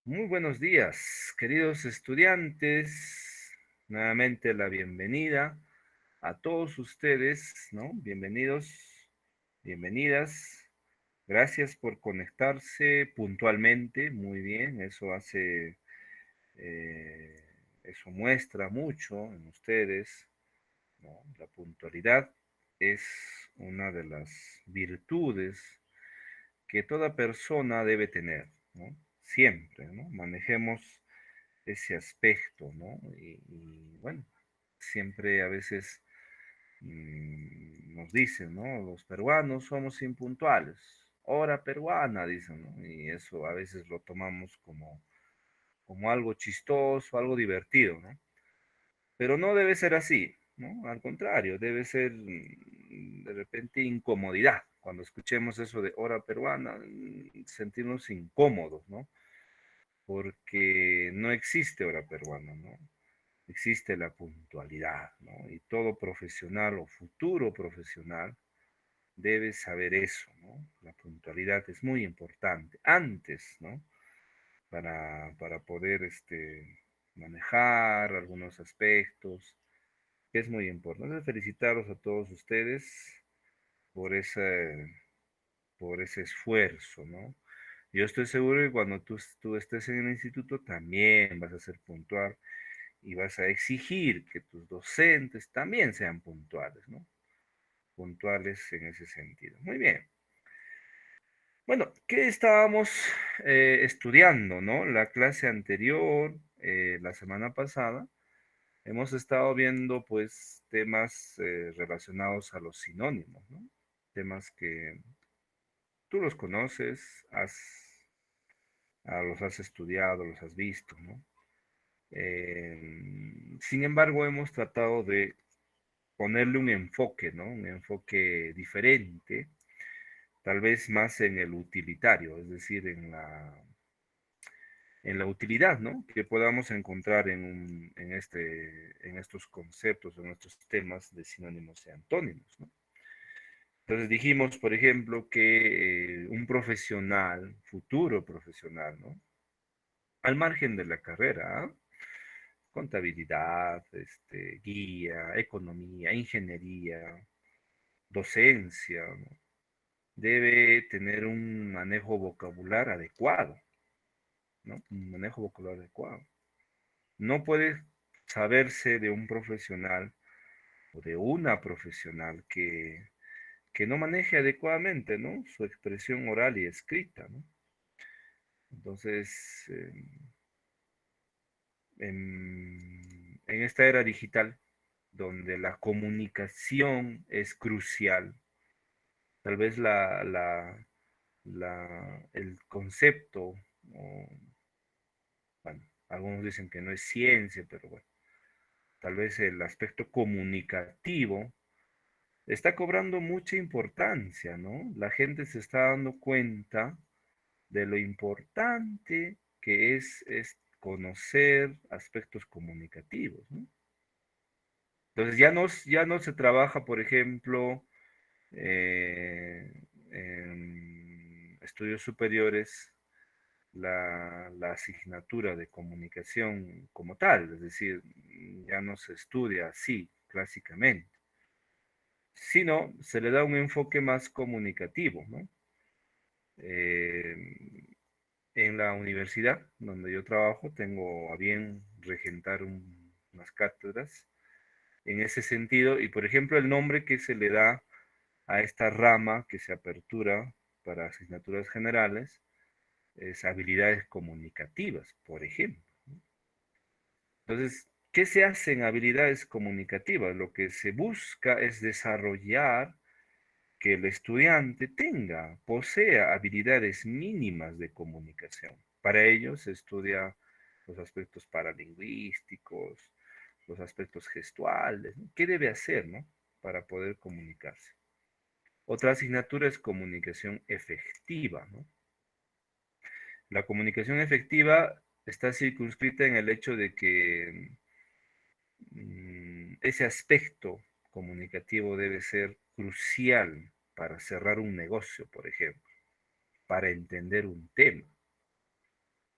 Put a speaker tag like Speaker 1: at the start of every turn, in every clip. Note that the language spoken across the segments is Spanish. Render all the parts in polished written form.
Speaker 1: Muy buenos días, queridos estudiantes. Nuevamente la bienvenida a todos ustedes, ¿no? Bienvenidos, bienvenidas. Gracias por conectarse puntualmente. Muy bien, eh, eso muestra mucho en ustedes, ¿no? La puntualidad es una de las virtudes que toda persona debe tener, ¿no? Siempre, ¿no? Manejemos ese aspecto, ¿no? Bueno, siempre a veces nos dicen, ¿no? Los peruanos somos impuntuales. Hora peruana, dicen, ¿no? Y eso a veces lo tomamos como algo chistoso, algo divertido, ¿no? Pero no debe ser así, ¿no? Al contrario, debe ser de repente incomodidad. Cuando escuchemos eso de hora peruana, sentirnos incómodos, ¿no? Porque no existe hora peruana, ¿no? Existe la puntualidad, ¿no? Y todo profesional o futuro profesional debe saber eso, ¿no? La puntualidad es muy importante antes, ¿no? Para poder manejar algunos aspectos, que es muy importante. Felicitarlos a todos ustedes por por ese esfuerzo, ¿no? Yo estoy seguro que cuando tú estés en el instituto también vas a ser puntual y vas a exigir que tus docentes también sean puntuales, ¿no? Puntuales en ese sentido. Muy bien. Bueno, ¿qué estábamos estudiando, no? La clase anterior, la semana pasada, hemos estado viendo, pues, temas relacionados a los sinónimos, ¿no? Temas que tú los conoces, los has estudiado, los has visto, ¿no? Sin embargo, hemos tratado de ponerle un enfoque, ¿no? Un enfoque diferente, tal vez más en el utilitario, es decir, en la utilidad, ¿no? Que podamos encontrar en estos conceptos, en estos temas de sinónimos y antónimos, ¿no? Entonces dijimos, por ejemplo, que un profesional, futuro profesional, ¿no? Al margen de la carrera, ¿ah? Contabilidad, guía, economía, ingeniería, docencia, ¿no? Debe tener un manejo vocabular adecuado, ¿no? Un manejo vocabular adecuado. No puede saberse de un profesional o de una profesional que no maneje adecuadamente, ¿no? Su expresión oral y escrita, ¿no? Entonces, en esta era digital, donde la comunicación es crucial, tal vez el concepto, o, bueno, algunos dicen que no es ciencia, pero bueno, tal vez el aspecto comunicativo está cobrando mucha importancia, ¿no? La gente se está dando cuenta de lo importante que es conocer aspectos comunicativos, ¿no? Entonces ya no se trabaja, por ejemplo, en estudios superiores la asignatura de comunicación como tal, es decir, ya no se estudia así clásicamente, sino se le da un enfoque más comunicativo, ¿no? Eh, en la universidad donde yo trabajo, tengo a bien regentar unas cátedras en ese sentido, y por ejemplo, el nombre que se le da a esta rama que se apertura para asignaturas generales es habilidades comunicativas, por ejemplo. Entonces, ¿qué se hace en habilidades comunicativas? Lo que se busca es desarrollar que el estudiante posea habilidades mínimas de comunicación. Para ello se estudia los aspectos paralingüísticos, los aspectos gestuales, ¿no? ¿Qué debe hacer, no? Para poder comunicarse. Otra asignatura es comunicación efectiva, ¿no? La comunicación efectiva está circunscrita en el hecho de que ese aspecto comunicativo debe ser crucial para cerrar un negocio, por ejemplo, para entender un tema.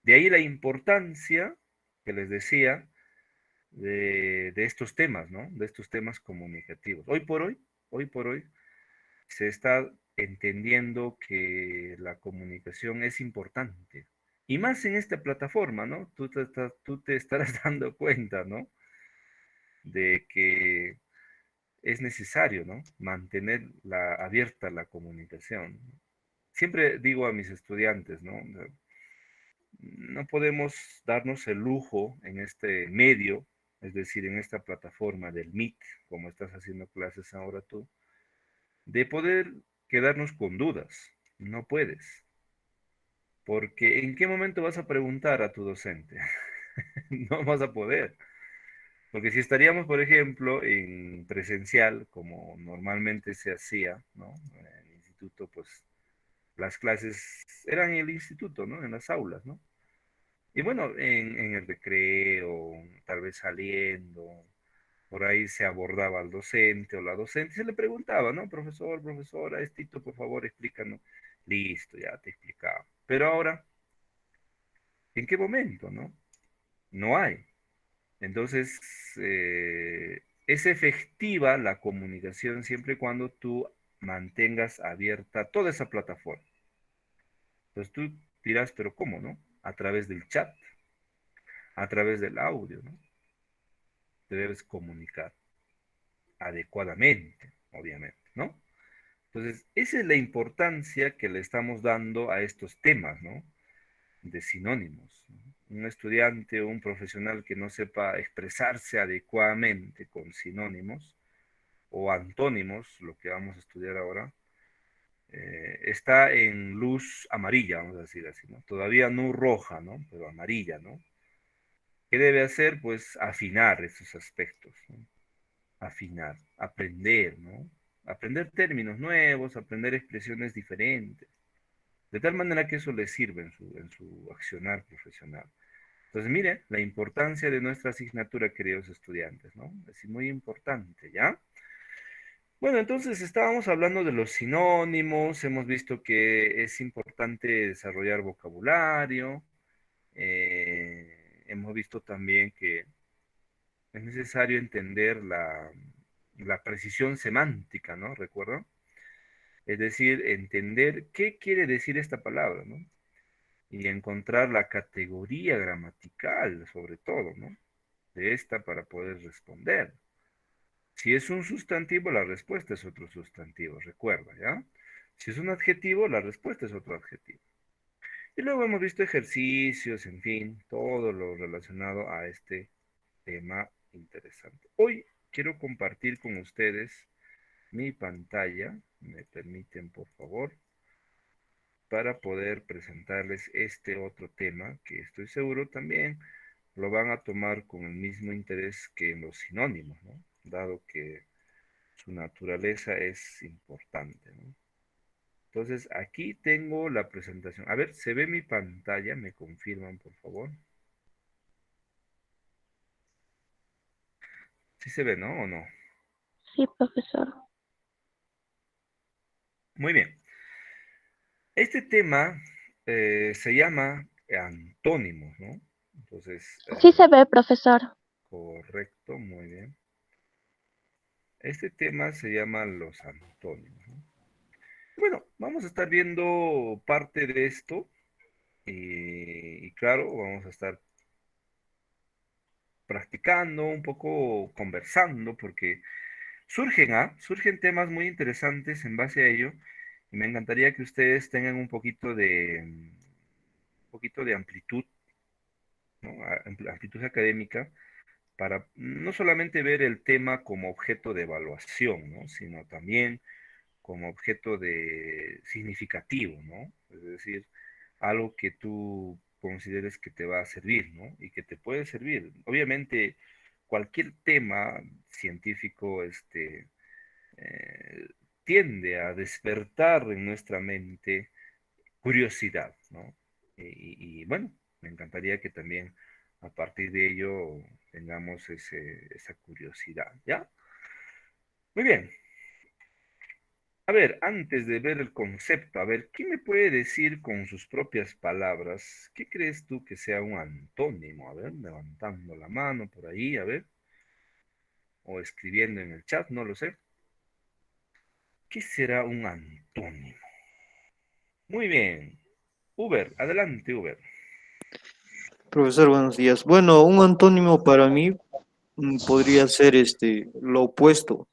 Speaker 1: De ahí la importancia que les decía de estos temas, ¿no? De estos temas comunicativos. Hoy por hoy, se está entendiendo que la comunicación es importante. Y más en esta plataforma, ¿no? Tú te estarás dando cuenta, ¿no? De que es necesario, ¿no? Mantener abierta la comunicación. Siempre digo a mis estudiantes, ¿no? No podemos darnos el lujo en este medio, es decir, en esta plataforma del Meet, como estás haciendo clases ahora tú, de poder quedarnos con dudas. No puedes, porque ¿en qué momento vas a preguntar a tu docente? No vas a poder, porque si estaríamos, por ejemplo, en presencial, como normalmente se hacía, ¿no? En el instituto, pues las clases eran en el instituto, ¿no? En las aulas, ¿no? Y bueno, en el recreo, tal vez saliendo, por ahí se abordaba al docente o la docente, se le preguntaba, ¿no? Profesor, profesora, estito, por favor, explícanos. Listo, ya te explicaba. Pero ahora, ¿en qué momento, no? No hay. Entonces, es efectiva la comunicación siempre y cuando tú mantengas abierta toda esa plataforma. Entonces tú dirás, pero ¿cómo, no? A través del chat, a través del audio, ¿no? Te debes comunicar adecuadamente, obviamente, ¿no? Entonces, esa es la importancia que le estamos dando a estos temas, ¿no? De sinónimos, ¿no? Un estudiante o un profesional que no sepa expresarse adecuadamente con sinónimos o antónimos, lo que vamos a estudiar ahora, está en luz amarilla, vamos a decir así, ¿no? Todavía no roja, ¿no? Pero amarilla, ¿no? ¿Qué debe hacer? Pues afinar esos aspectos, ¿no? Afinar, aprender, ¿no? Aprender términos nuevos, aprender expresiones diferentes, de tal manera que eso le sirve en su accionar profesional. Entonces, mire, la importancia de nuestra asignatura, queridos estudiantes, ¿no? Es muy importante, ¿ya? Bueno, entonces estábamos hablando de los sinónimos, hemos visto que es importante desarrollar vocabulario, hemos visto también que es necesario entender la precisión semántica, ¿no? ¿Recuerdan? Es decir, entender qué quiere decir esta palabra, ¿no? Y encontrar la categoría gramatical, sobre todo, ¿no? De esta para poder responder. Si es un sustantivo, la respuesta es otro sustantivo, recuerda, ¿ya? Si es un adjetivo, la respuesta es otro adjetivo. Y luego hemos visto ejercicios, en fin, todo lo relacionado a este tema interesante. Hoy quiero compartir con ustedes mi pantalla, me permiten por favor, para poder presentarles este otro tema que estoy seguro también lo van a tomar con el mismo interés que en los sinónimos, ¿no? Dado que su naturaleza es importante, ¿no? Entonces, aquí tengo la presentación. A ver, ¿se ve mi pantalla? ¿Me confirman, por favor? Sí se ve, ¿no? ¿O no?
Speaker 2: Sí, profesor.
Speaker 1: Muy bien. Este tema se llama antónimos, ¿no? Entonces,
Speaker 2: Sí se ve, profesor.
Speaker 1: correcto, muy bien. Este tema se llama los antónimos, ¿no? Bueno, vamos a estar viendo parte de esto y claro, vamos a estar practicando, un poco conversando, porque surgen temas muy interesantes en base a ello, y me encantaría que ustedes tengan un poquito de amplitud, ¿no? Amplitud académica, para no solamente ver el tema como objeto de evaluación, ¿no? Sino también como objeto de significativo, ¿no? Es decir, algo que tú consideres que te va a servir, ¿no? Y que te puede servir. Obviamente, cualquier tema científico, eh, tiende a despertar en nuestra mente curiosidad, ¿no? Y bueno, me encantaría que también a partir de ello tengamos esa curiosidad, ¿ya? Muy bien. A ver, antes de ver el concepto, a ver, ¿quién me puede decir con sus propias palabras qué crees tú que sea un antónimo? A ver, levantando la mano por ahí, a ver, o escribiendo en el chat, no lo sé. ¿Qué será un antónimo? Muy bien. Uber, adelante, Uber.
Speaker 3: Profesor, buenos días. Bueno, un antónimo para mí podría ser lo opuesto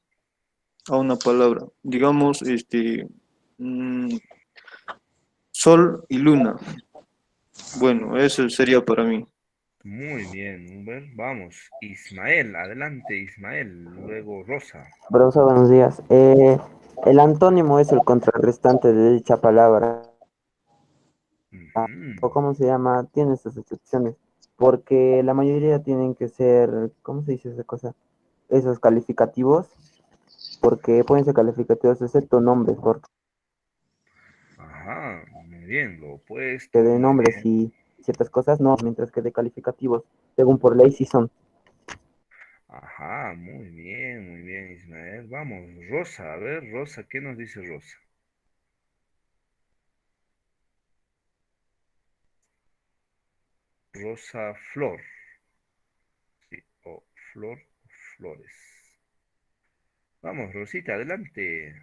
Speaker 3: a una palabra. Digamos, mm, sol y luna. Bueno, eso sería para mí.
Speaker 1: Muy bien, Uber. Vamos, Ismael, adelante, Ismael. Luego Rosa.
Speaker 4: Profesor, buenos días. El antónimo es el contrarrestante de dicha palabra,
Speaker 1: Ujú.
Speaker 4: o cómo se llama, tiene sus excepciones, porque la mayoría tienen que ser, ¿cómo se dice esa cosa? Esos calificativos, porque pueden ser calificativos excepto nombres, porque
Speaker 1: Ajá, muy bien, lo opuesto,
Speaker 4: de
Speaker 1: muy
Speaker 4: nombres
Speaker 1: bien.
Speaker 4: y ciertas cosas no, mientras que de calificativos, según por ley sí son.
Speaker 1: Ajá, muy bien, Ismael. Vamos, Rosa, a ver, Rosa, ¿qué nos dice Rosa? Rosa Flor, sí, o Flor, Flores. Vamos, Rosita, adelante.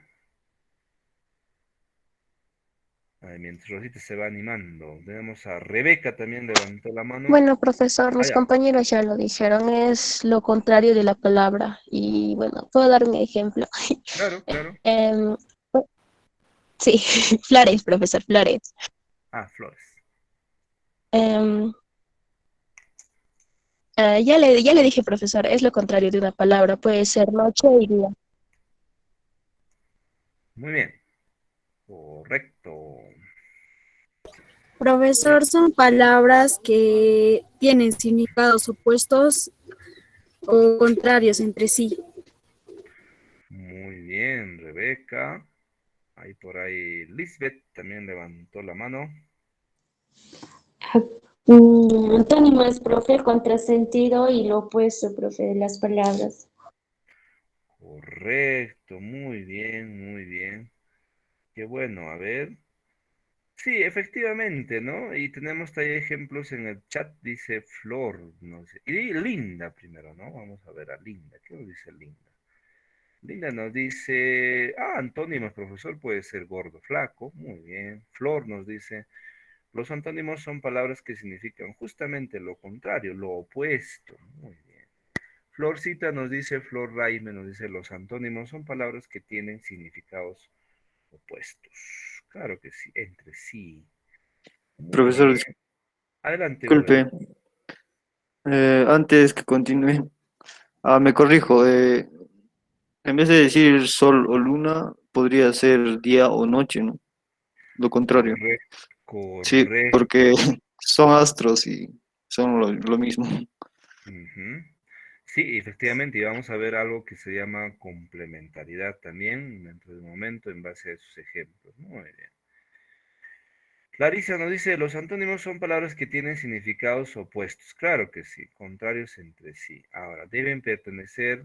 Speaker 1: Ay, mientras Rosita se va animando, tenemos a Rebeca también levantó la mano.
Speaker 2: Bueno, profesor, los
Speaker 1: Allá,
Speaker 2: compañeros ya lo dijeron, es lo contrario de la palabra. Y bueno, puedo dar un ejemplo.
Speaker 1: claro, claro.
Speaker 2: Em, sí, flores, profesor, flores.
Speaker 1: Ah, Flores.
Speaker 2: Em, ya le dije, profesor, es lo contrario de una palabra. Puede ser noche y día.
Speaker 1: Muy bien, correcto.
Speaker 5: Profesor, son palabras que tienen significados opuestos o contrarios entre sí.
Speaker 1: Muy bien, Rebeca. Ahí por ahí Lisbeth también levantó la mano.
Speaker 6: Antónimo es, profe, contrasentido y lo opuesto, profe, de las palabras.
Speaker 1: Correcto, muy bien, muy bien. Qué bueno, a ver. Sí, efectivamente, ¿no? Y tenemos ahí ejemplos en el chat, dice Flor, no sé. Y Linda primero, ¿no? Vamos a ver a Linda. ¿Qué nos dice Linda? Linda nos dice, antónimos, profesor, puede ser gordo, flaco. Muy bien. Flor nos dice, los antónimos son palabras que significan justamente lo contrario, lo opuesto. Muy bien. Florcita nos dice, Flor Raime nos dice, los antónimos son palabras que tienen significados opuestos. Claro que sí, entre sí. Muy
Speaker 3: Profesor,
Speaker 1: bien. Adelante, Uber.
Speaker 3: disculpe, antes que continúe, me corrijo. En vez de decir sol o luna, podría ser día o noche, ¿no? Lo contrario.
Speaker 1: Correcto,
Speaker 3: Sí,
Speaker 1: correcto.
Speaker 3: porque son astros y son lo mismo.
Speaker 1: Ujú. Sí, efectivamente, y vamos a ver algo que se llama complementariedad también dentro de un momento en base a esos ejemplos. Muy bien. Clarisa nos dice, los antónimos son palabras que tienen significados opuestos. Claro que sí, contrarios entre sí. Ahora, deben pertenecer,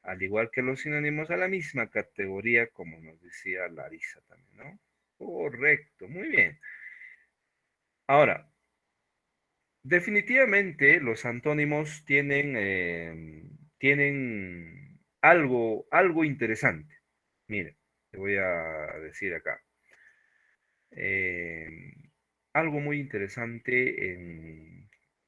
Speaker 1: al igual que los sinónimos, a la misma categoría, como nos decía Larisa también, ¿no? Correcto, muy bien. Ahora, definitivamente los antónimos tienen algo interesante. Mire, te voy a decir acá. eh, Algo muy interesante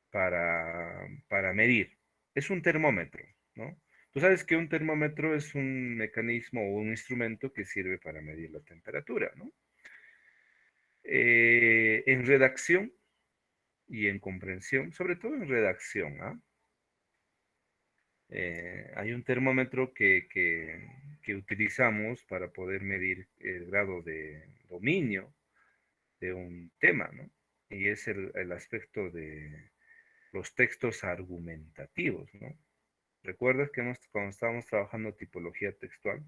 Speaker 1: para medir. Es un termómetro, ¿no? Tú sabes que un termómetro es un mecanismo o un instrumento que sirve para medir la temperatura, ¿no? En redacción y en comprensión, sobre todo en redacción, ¿ah? Hay un termómetro que utilizamos para poder medir el grado de dominio de un tema, ¿no? Y es el aspecto de los textos argumentativos, ¿no? ¿Recuerdas que cuando estábamos trabajando tipología textual,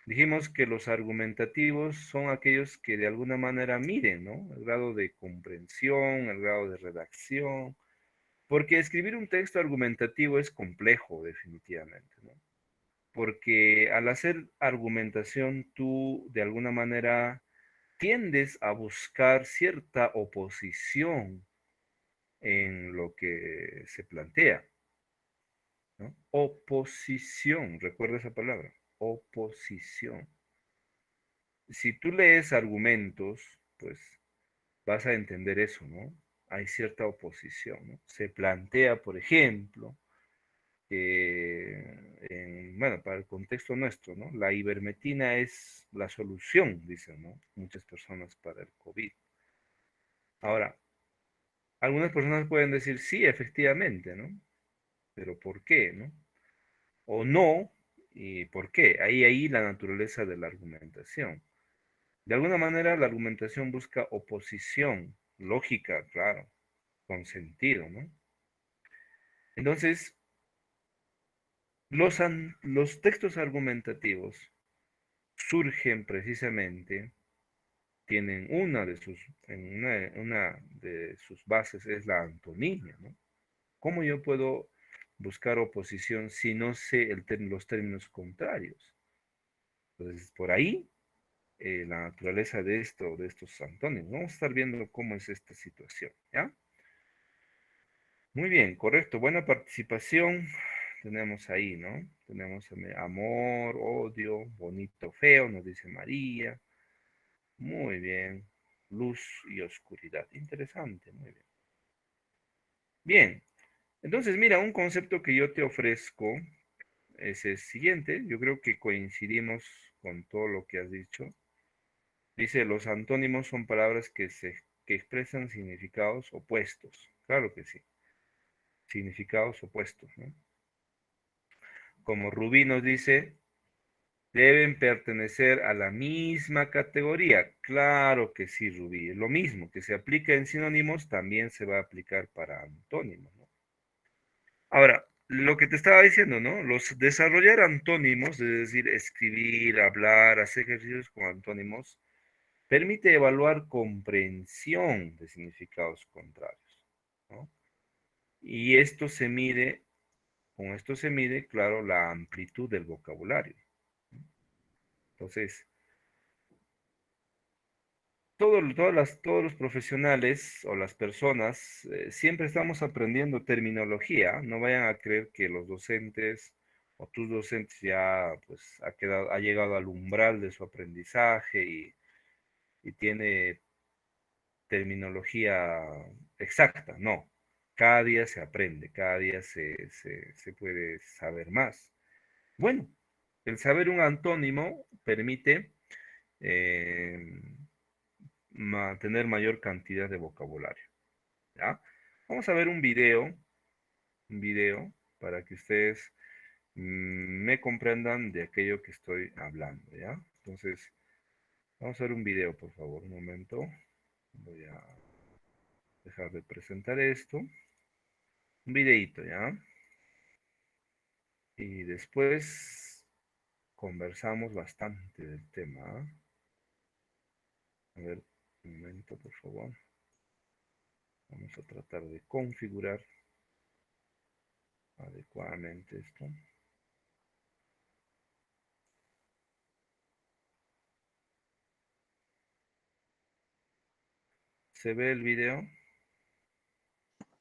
Speaker 1: dijimos que los argumentativos son aquellos que de alguna manera miden, ¿no? El grado de comprensión, el grado de redacción, porque escribir un texto argumentativo es complejo, definitivamente, ¿no? Porque al hacer argumentación tú de alguna manera tiendes a buscar cierta oposición en lo que se plantea, ¿no? Oposición, recuerda esa palabra, oposición. Si tú lees argumentos, pues vas a entender eso, ¿no? Hay cierta oposición, ¿no? Se plantea, por ejemplo, bueno, para el contexto nuestro, ¿no? La ivermectina es la solución, dicen, ¿no? Muchas personas para el COVID. Ahora, algunas personas pueden decir, sí, efectivamente, ¿no? Pero ¿por qué, no? O no, ¿y por qué? Ahí la naturaleza de la argumentación. De alguna manera, la argumentación busca oposición, lógica, claro, con sentido, ¿no? Entonces, los textos argumentativos surgen precisamente, tienen una de sus bases es la antonimia, ¿no? ¿Cómo yo puedo buscar oposición si no sé los términos contrarios? Entonces, por ahí, la naturaleza de estos antónimos. Vamos a estar viendo cómo es esta situación, ¿ya? Muy bien, correcto. Buena participación. Tenemos ahí, ¿no? Tenemos amor, odio, bonito, feo, nos dice María. Muy bien. Luz y oscuridad. Interesante, muy bien. Bien. Entonces, mira, un concepto que yo te ofrezco es el siguiente. Yo creo que coincidimos con todo lo que has dicho. Dice, los antónimos son palabras que expresan significados opuestos. Claro que sí. Significados opuestos, ¿no? Como Rubí nos dice, deben pertenecer a la misma categoría. Claro que sí, Rubí. Lo mismo que se aplica en sinónimos, también se va a aplicar para antónimos, ¿no? Ahora, lo que te estaba diciendo, ¿no? Desarrollar antónimos, es decir, escribir, hablar, hacer ejercicios con antónimos, permite evaluar comprensión de significados contrarios, ¿no? Y con esto se mide, claro, la amplitud del vocabulario. Entonces, todos los profesionales o las personas siempre estamos aprendiendo terminología. No vayan a creer que los docentes o tus docentes ya pues ha llegado al umbral de su aprendizaje y tiene terminología exacta. No, cada día se aprende, cada día se puede saber más. Bueno, el saber un antónimo permite eh, tener mayor cantidad de vocabulario, ¿ya? Vamos a ver un video para que ustedes me comprendan de aquello que estoy hablando, ¿ya? Entonces, vamos a ver un video, por favor, un momento. Voy a dejar de presentar esto. Un videito, ¿ya? Y después conversamos bastante del tema, ¿ah? A ver, un momento, por favor. Vamos a tratar de configurar adecuadamente esto. ¿Se ve el video?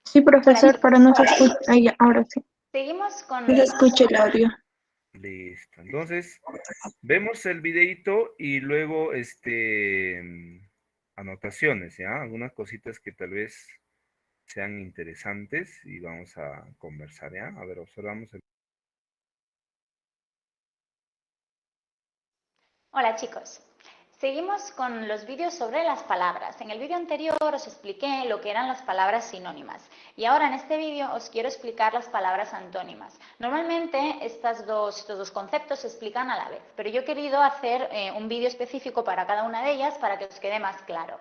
Speaker 7: Sí, profesor, pero no se escucha. Ahí, ahora sí.
Speaker 8: Seguimos con...
Speaker 7: No se escucha el audio.
Speaker 1: Listo. Entonces, vemos el videito y luego anotaciones, ¿ya? Algunas cositas que tal vez sean interesantes y vamos a conversar, ¿ya? A ver, observamos el...
Speaker 8: Hola chicos, seguimos con los vídeos sobre las palabras. En el vídeo anterior os expliqué lo que eran las palabras sinónimas y ahora en este vídeo os quiero explicar las palabras antónimas. Normalmente estos dos conceptos se explican a la vez, pero yo he querido hacer un vídeo específico para cada una de ellas para que os quede más claro.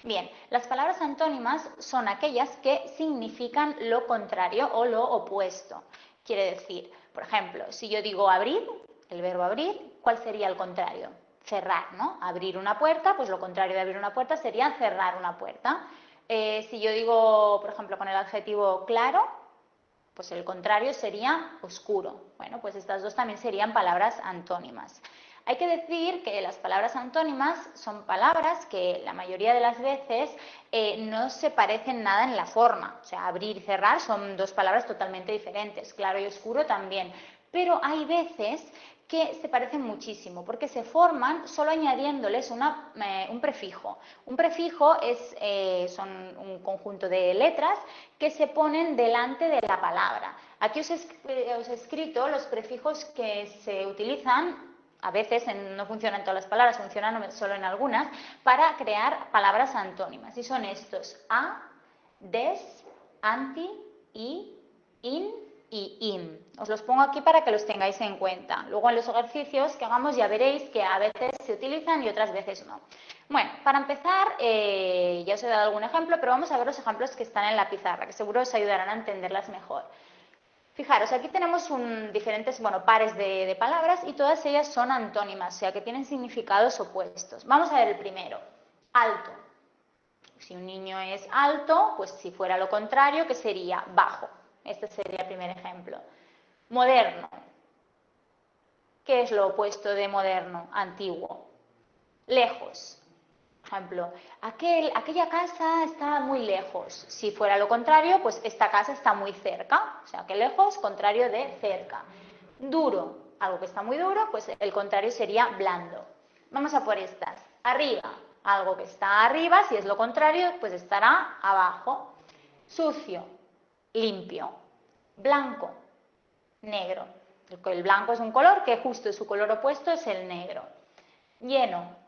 Speaker 8: Bien, las palabras antónimas son aquellas que significan lo contrario o lo opuesto. Quiere decir, por ejemplo, si yo digo abrir, el verbo abrir, ¿cuál sería el contrario? Cerrar, ¿no? Abrir una puerta, pues lo contrario de abrir una puerta sería cerrar una puerta. Si yo digo, por ejemplo, con el adjetivo claro, Pues el contrario sería oscuro. Bueno, pues estas dos también serían palabras antónimas. Hay que decir que las palabras antónimas son palabras que la mayoría de las veces no se parecen nada en la forma. O sea, abrir y cerrar son dos palabras totalmente diferentes. Claro y oscuro también. Pero hay veces que se parecen muchísimo, porque se forman solo añadiéndoles un prefijo. Un prefijo son un conjunto de letras que se ponen delante de la palabra. Aquí os he escrito los prefijos que se utilizan, a veces no funcionan todas las palabras, funcionan solo en algunas, para crear palabras antónimas. Y son estos: a, des, anti, y, in y im. Os los pongo aquí para que los tengáis en cuenta. Luego en los ejercicios que hagamos ya veréis que a veces se utilizan y otras veces no. Bueno, para empezar, ya os he dado algún ejemplo, pero vamos a ver los ejemplos que están en la pizarra, que seguro os ayudarán a entenderlas mejor. Fijaros, aquí tenemos diferentes pares de palabras y todas ellas son antónimas, o sea que tienen significados opuestos. Vamos a ver el primero, alto. Si un niño es alto, pues si fuera lo contrario, ¿qué sería? Bajo. Este sería el primer ejemplo. Moderno. ¿Qué es lo opuesto de moderno? Antiguo. Lejos. Por ejemplo, aquella casa está muy lejos. Si fuera lo contrario, pues esta casa está muy cerca. O sea, que lejos, contrario de cerca. Duro. Algo que está muy duro, pues el contrario sería blando. Vamos a por estas. Arriba. Algo que está arriba, si es lo contrario, pues estará abajo. Sucio. Limpio. Blanco. Negro. El blanco es un color que justo su color opuesto es el negro. Lleno.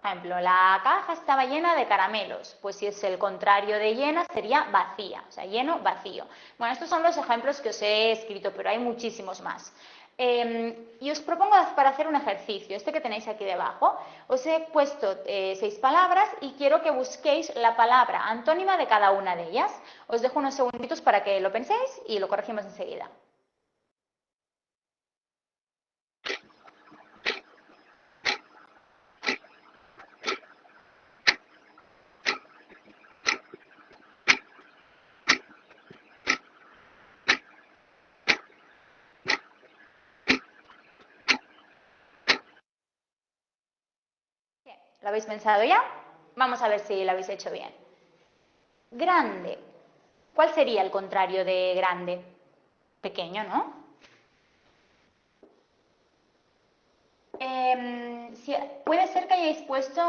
Speaker 8: Por ejemplo, la caja estaba llena de caramelos. Pues si es el contrario de llena sería vacía. O sea, lleno, vacío. Bueno, estos son los ejemplos que os he escrito, pero hay muchísimos más. Y os propongo para hacer un ejercicio, este que tenéis aquí debajo. Os he puesto 6 palabras y quiero que busquéis la palabra antónima de cada una de ellas. Os dejo unos segunditos para que lo penséis y lo corregimos enseguida. ¿Lo habéis pensado ya? Vamos a ver si lo habéis hecho bien. Grande. ¿Cuál sería el contrario de grande? Pequeño, ¿no? Puede ser que hayáis puesto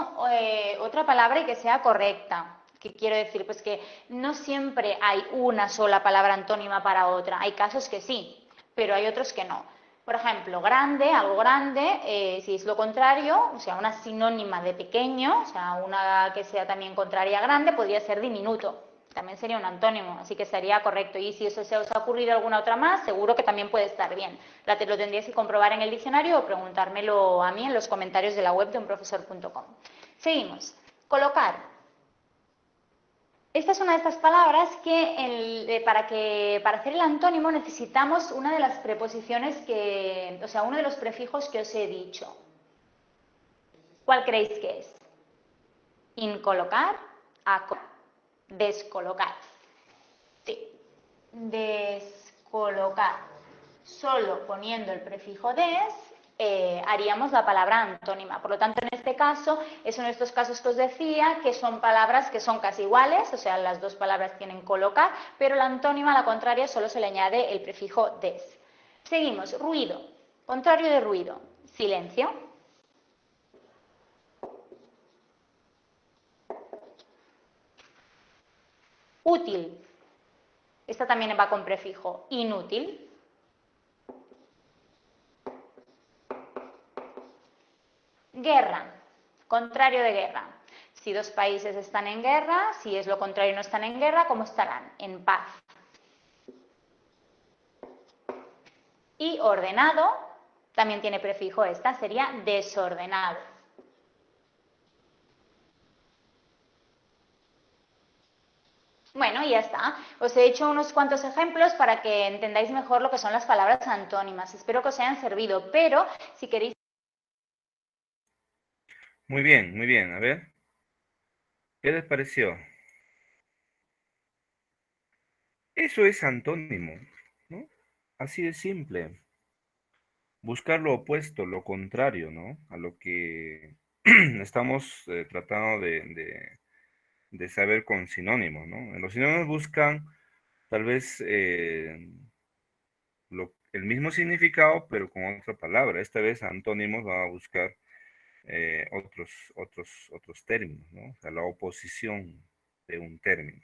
Speaker 8: otra palabra y que sea correcta. ¿Qué quiero decir? Pues que no siempre hay una sola palabra antónima para otra. Hay casos que sí, pero hay otros que no. Por ejemplo, grande, algo grande, si es lo contrario, o sea, una sinónima de pequeño, o sea, una que sea también contraria a grande, podría ser diminuto. También sería un antónimo, así que sería correcto. Y si eso se os ha ocurrido alguna otra más, seguro que también puede estar bien. Lo tendríais que comprobar en el diccionario o preguntármelo a mí en los comentarios de la web de unprofesor.com. Seguimos. Colocar. Esta es una de estas palabras que para hacer el antónimo necesitamos una de las preposiciones uno de los prefijos que os he dicho. ¿Cuál creéis que es? Incolocar, descolocar. Sí, descolocar. Solo poniendo el prefijo des haríamos la palabra antónima. Por lo tanto, en este caso, es uno de estos casos que os decía, que son palabras que son casi iguales, o sea, las dos palabras tienen colocar, pero la antónima, a la contraria, solo se le añade el prefijo des. Seguimos, ruido. Contrario de ruido, silencio. Útil. Esta también va con prefijo inútil. Guerra, contrario de guerra. Si dos países están en guerra, si es lo contrario no están en guerra, ¿cómo estarán? En paz. Y ordenado, también tiene prefijo esta, sería desordenado. Bueno, y ya está. Os he hecho unos cuantos ejemplos para que entendáis mejor lo que son las palabras antónimas. Espero que os hayan servido, pero si queréis...
Speaker 1: Muy bien, muy bien. A ver, ¿qué les pareció? Eso es antónimo. Así de simple. Buscar lo opuesto, lo contrario, ¿no? A lo que estamos tratando de saber con sinónimos, ¿no? Los sinónimos buscan tal vez el mismo significado, pero con otra palabra. Esta vez antónimos va a buscar otros términos, ¿no? O sea, la oposición de un término.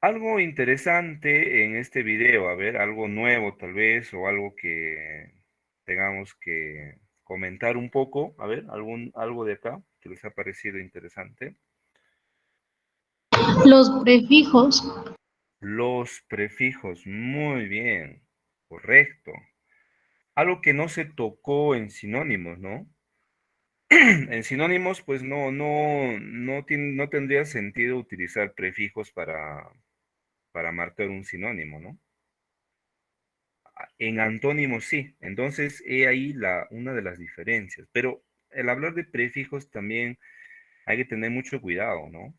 Speaker 1: Algo interesante en este video, a ver, algo nuevo tal vez, o algo que tengamos que comentar un poco, a ver, algo de acá que les ha parecido interesante.
Speaker 7: Los prefijos.
Speaker 1: Los prefijos, muy bien, correcto. Algo que no se tocó en sinónimos, ¿no? En sinónimos, pues no tendría sentido utilizar prefijos para marcar un sinónimo, ¿no? En antónimos sí. Entonces, he ahí una de las diferencias. Pero el hablar de prefijos también hay que tener mucho cuidado, ¿no?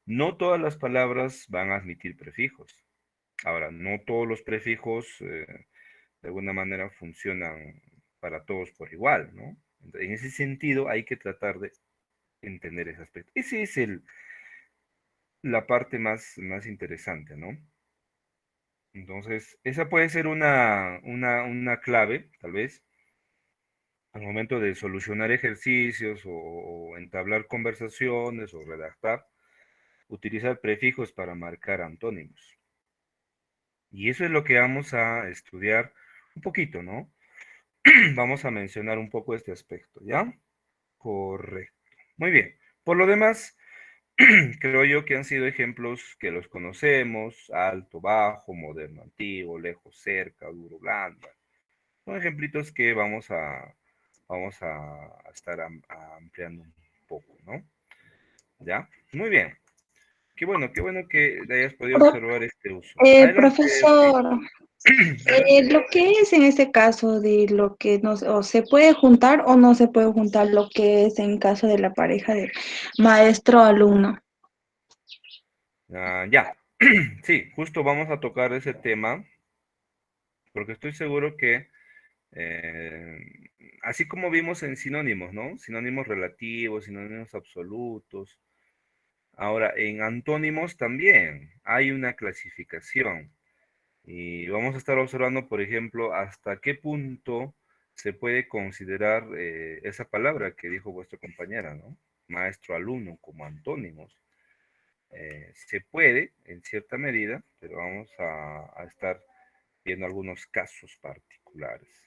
Speaker 1: No todas las palabras van a admitir prefijos. Ahora, no todos los prefijos de alguna manera funcionan para todos por igual, ¿no? En ese sentido, hay que tratar de entender ese aspecto. Esa es la parte más interesante, ¿no? Entonces, esa puede ser una clave, tal vez, al momento de solucionar ejercicios o entablar conversaciones o redactar, utilizar prefijos para marcar antónimos. Y eso es lo que vamos a estudiar un poquito, ¿no? Vamos a mencionar un poco este aspecto, ¿ya? Correcto. Muy bien. Por lo demás, creo yo que han sido ejemplos que los conocemos: alto, bajo, moderno, antiguo, lejos, cerca, duro, blando. Son ejemplitos que vamos a estar ampliando un poco, ¿no? ¿Ya? Muy bien. Qué bueno que hayas podido observar este uso. Adelante, sí.
Speaker 7: Profesor, lo que es en este caso de lo que no o se puede juntar o no se puede juntar lo que es en caso de la pareja de maestro-alumno.
Speaker 1: Ya. Sí, justo vamos a tocar ese tema, porque estoy seguro que, eh, así como vimos en sinónimos, ¿no? Sinónimos relativos, sinónimos absolutos. Ahora, en antónimos también hay una clasificación. Y vamos a estar observando, por ejemplo, hasta qué punto se puede considerar esa palabra que dijo vuestra compañera, ¿no? Maestro, alumno, como antónimos. Se puede, en cierta medida, pero vamos a estar viendo algunos casos particulares.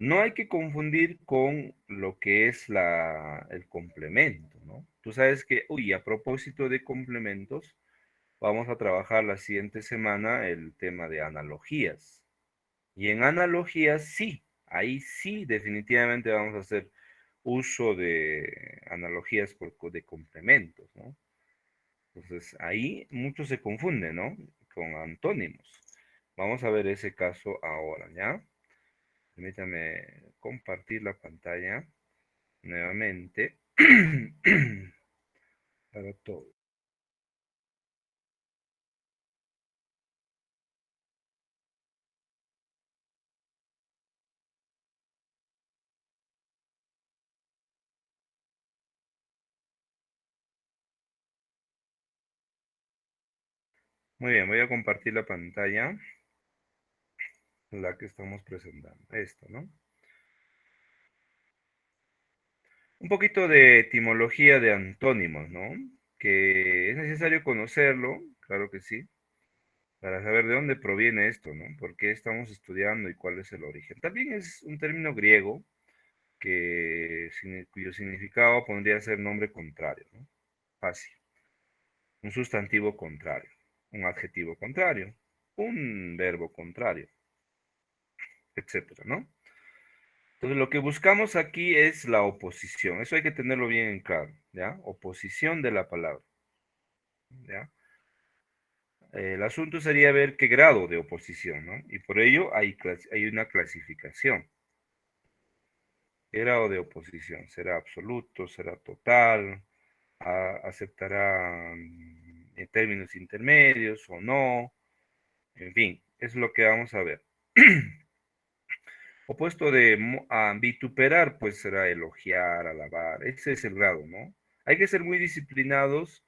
Speaker 1: No hay que confundir con lo que es el complemento, ¿no? Tú sabes que, uy, a propósito de complementos, vamos a trabajar la siguiente semana el tema de analogías. Y en analogías sí, ahí sí definitivamente vamos a hacer uso de analogías de complementos, ¿no? Entonces ahí muchos se confunden, ¿no? Con antónimos. Vamos a ver ese caso ahora, ¿ya? Permítame compartir la pantalla nuevamente para todos. Muy bien, voy a compartir la pantalla, la que estamos presentando. Esto, ¿no? Un poquito de etimología de antónimos, ¿no? Que es necesario conocerlo, claro que sí, para saber de dónde proviene esto, ¿no? ¿Por qué estamos estudiando y cuál es el origen? También es un término griego cuyo significado podría ser nombre contrario, ¿no? Fácil. Un sustantivo contrario, un adjetivo contrario, un verbo contrario, etcétera, ¿no? Entonces, lo que buscamos aquí es la oposición. Eso hay que tenerlo bien en claro, ¿ya? Oposición de la palabra, ¿ya? El asunto sería ver qué grado de oposición, ¿no? Y por ello hay una clasificación. ¿Qué grado de oposición? ¿Será absoluto? ¿Será total? ¿Aceptará en términos intermedios o no? En fin, es lo que vamos a ver. Opuesto de a vituperar, pues será elogiar, alabar. Ese es el grado, ¿no? Hay que ser muy disciplinados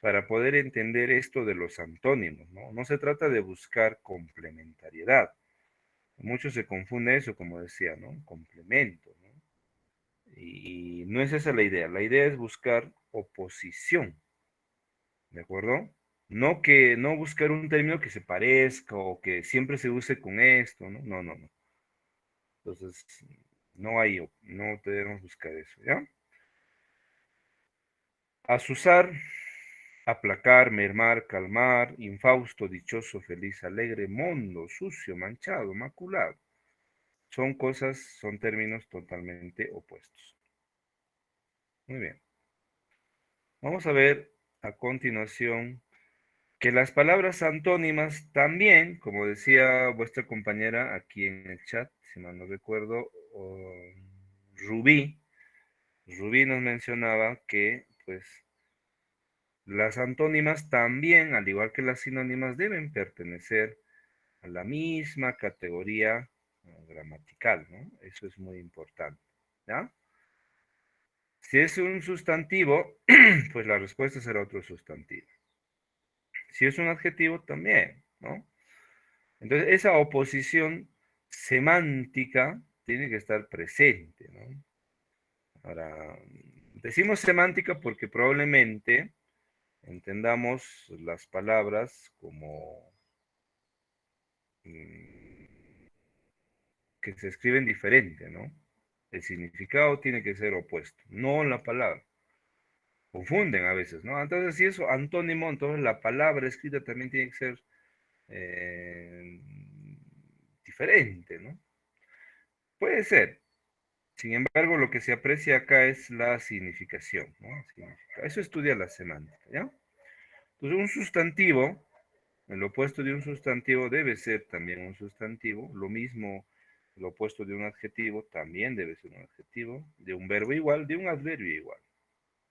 Speaker 1: para poder entender esto de los antónimos, ¿no? No se trata de buscar complementariedad. Muchos se confunde eso, como decía, ¿no? Complemento, ¿no? Y no es esa la idea. La idea es buscar oposición, ¿de acuerdo? No buscar un término que se parezca o que siempre se use con esto, ¿no? No, no, no. Entonces, no debemos buscar eso, ¿ya? Asusar, aplacar, mermar, calmar, infausto, dichoso, feliz, alegre, mondo, sucio, manchado, maculado. Son términos totalmente opuestos. Muy bien. Vamos a ver a continuación que las palabras antónimas también, como decía vuestra compañera aquí en el chat, si mal no recuerdo, Rubí, Rubí nos mencionaba que, pues, las antónimas también, al igual que las sinónimas, deben pertenecer a la misma categoría gramatical, ¿no? Eso es muy importante, ¿ya? Si es un sustantivo, pues la respuesta será otro sustantivo. Si es un adjetivo, también, ¿no? Entonces, esa oposición semántica tiene que estar presente, ¿no? Ahora, decimos semántica porque probablemente entendamos las palabras como que se escriben diferente, ¿no? El significado tiene que ser opuesto, no la palabra. Confunden a veces, ¿no? Entonces, si es antónimo, entonces la palabra escrita también tiene que ser eh, diferente, ¿no? Puede ser. Sin embargo, lo que se aprecia acá es la significación, ¿no? Eso estudia la semántica, ¿ya? Entonces, un sustantivo, el opuesto de un sustantivo debe ser también un sustantivo. Lo mismo, el opuesto de un adjetivo también debe ser un adjetivo. De un verbo igual, de un adverbio igual.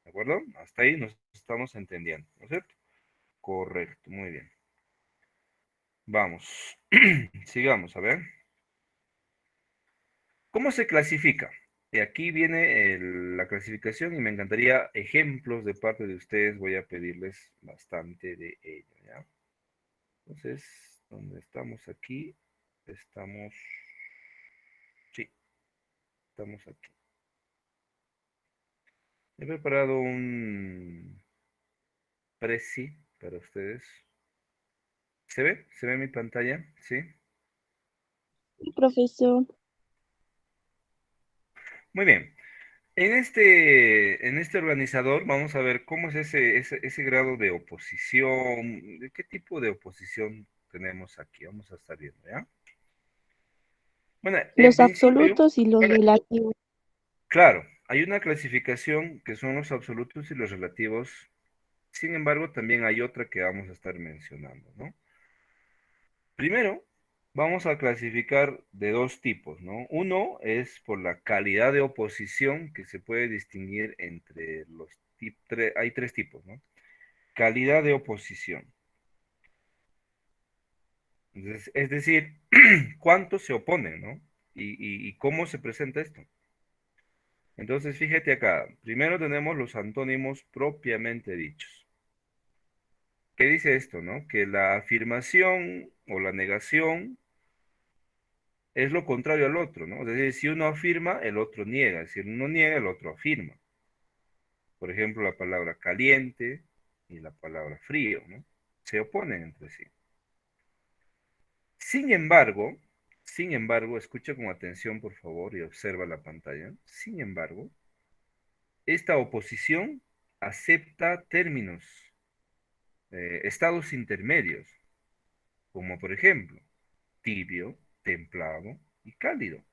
Speaker 1: ¿De acuerdo? Hasta ahí nos estamos entendiendo, ¿no es cierto? Correcto, muy bien. Vamos, sigamos, a ver. ¿Cómo se clasifica? Y aquí viene la clasificación y me encantaría ejemplos de parte de ustedes. Voy a pedirles bastante de ello, ¿ya? Entonces, ¿dónde estamos aquí? Estamos, sí, estamos aquí. He preparado un presi para ustedes. ¿Se ve? ¿Se ve mi pantalla? Sí.
Speaker 2: Profesor.
Speaker 1: Muy bien. En este organizador vamos a ver cómo es ese grado de oposición, de qué tipo de oposición tenemos aquí. Vamos a estar viendo, ¿ya? Bueno, en
Speaker 2: Los
Speaker 1: principio,
Speaker 2: absolutos y los relativos.
Speaker 1: claro, hay una clasificación que son los absolutos y los relativos. Sin embargo, también hay otra que vamos a estar mencionando, ¿no? Primero, vamos a clasificar de dos tipos, ¿no? Uno es por la calidad de oposición que se puede distinguir entre los tipos. Hay tres tipos, ¿no? Calidad de oposición. Entonces, es decir, cuántos se oponen, ¿no? Y cómo se presenta esto. Entonces, fíjate acá. Primero tenemos los antónimos propiamente dichos. ¿Qué dice esto, no? Que la afirmación o la negación es lo contrario al otro, ¿no? Es decir, si uno afirma, el otro niega. Si uno niega, el otro afirma. Por ejemplo, la palabra caliente y la palabra frío, ¿no? Se oponen entre sí. Sin embargo, escucha con atención, por favor, y observa la pantalla. Sin embargo, esta oposición acepta términos, estados intermedios, como por ejemplo, tibio, templado y cálido.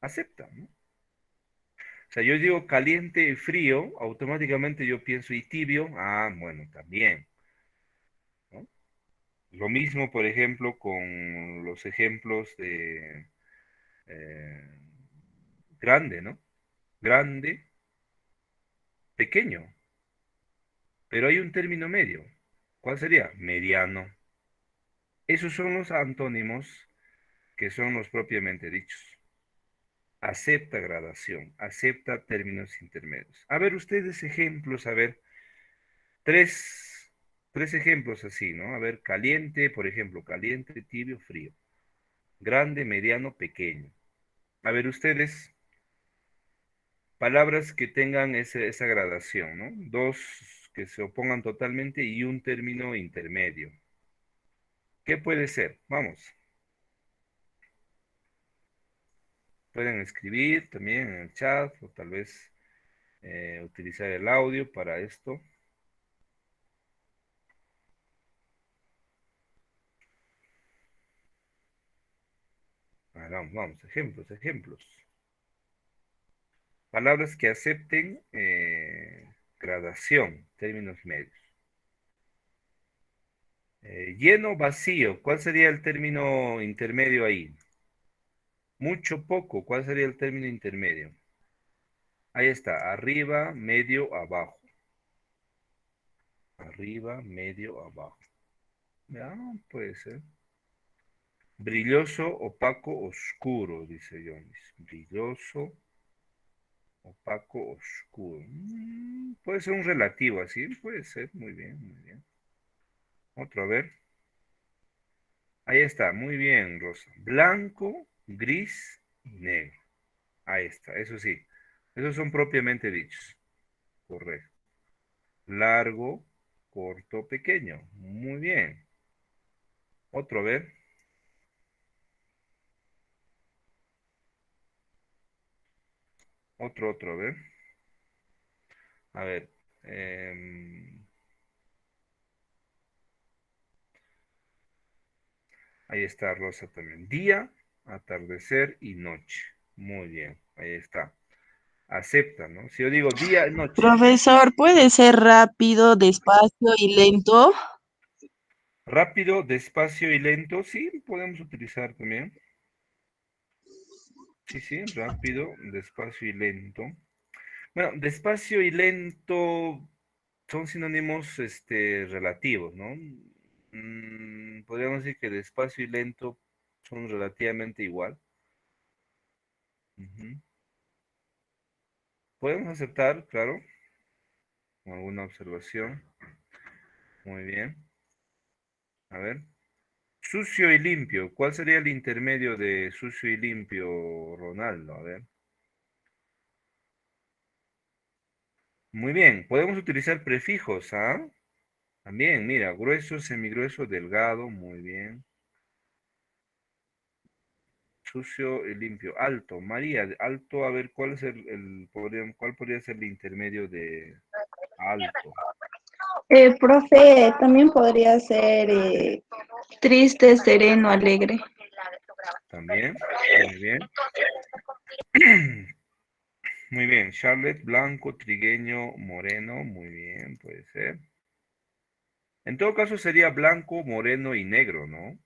Speaker 1: Acepta, ¿no? O sea, yo digo caliente y frío, automáticamente yo pienso y tibio, bueno, también, ¿no? Lo mismo, por ejemplo, con los ejemplos de eh, grande, ¿no? Grande, pequeño, pero hay un término medio. ¿Cuál sería? Mediano. Esos son los antónimos que son los propiamente dichos. Acepta gradación, acepta términos intermedios. A ver, ustedes ejemplos, a ver, tres ejemplos así, ¿no? A ver, caliente, por ejemplo, caliente, tibio, frío. Grande, mediano, pequeño. A ver, ustedes, palabras que tengan esa gradación, ¿no? Dos que se opongan totalmente y un término intermedio. ¿Qué puede ser? Vamos. Pueden escribir también en el chat o tal vez utilizar el audio para esto. Vamos, vamos, ejemplos. Palabras que acepten gradación, términos medios. Lleno, vacío, ¿cuál sería el término intermedio ahí? Mucho, poco, ¿cuál sería el término intermedio? Ahí está, arriba, medio, abajo. Arriba, medio, abajo. Ya, puede ser. Brilloso, opaco, oscuro, dice Jonis. Brilloso, opaco, oscuro. Puede ser un relativo así, puede ser, muy bien, muy bien. Otro, a ver. Ahí está, muy bien, Rosa. Blanco, gris y negro. Ahí está, eso sí. Esos son propiamente dichos. Correcto. Largo, corto, pequeño. Muy bien. Otro, a ver. Otro, a ver. A ver. Ahí está Rosa también. Día, atardecer y noche. Muy bien, ahí está. Acepta, ¿no? Si yo digo día, noche.
Speaker 9: Profesor, ¿puede ser rápido, despacio y lento?
Speaker 1: Rápido, despacio y lento, sí, podemos utilizar también. Sí, sí, rápido, despacio y lento. Bueno, despacio y lento son sinónimos relativos, ¿no? Podríamos decir que despacio y lento son relativamente igual. Ujú. Podemos aceptar, claro, alguna observación. Muy bien. A ver. Sucio y limpio. ¿Cuál sería el intermedio de sucio y limpio, Ronaldo? A ver. Muy bien. Podemos utilizar prefijos, ¿ah? También, mira, grueso, semigrueso, delgado. Muy bien. Sucio y limpio. Alto. María, alto, a ver, ¿cuál es cuál podría ser el intermedio de alto?
Speaker 7: Profe, también podría ser triste, sereno, alegre.
Speaker 1: También. Muy bien. Muy bien. Charlotte, blanco, trigueño, moreno. Muy bien, puede ser. En todo caso sería blanco, moreno y negro, ¿no?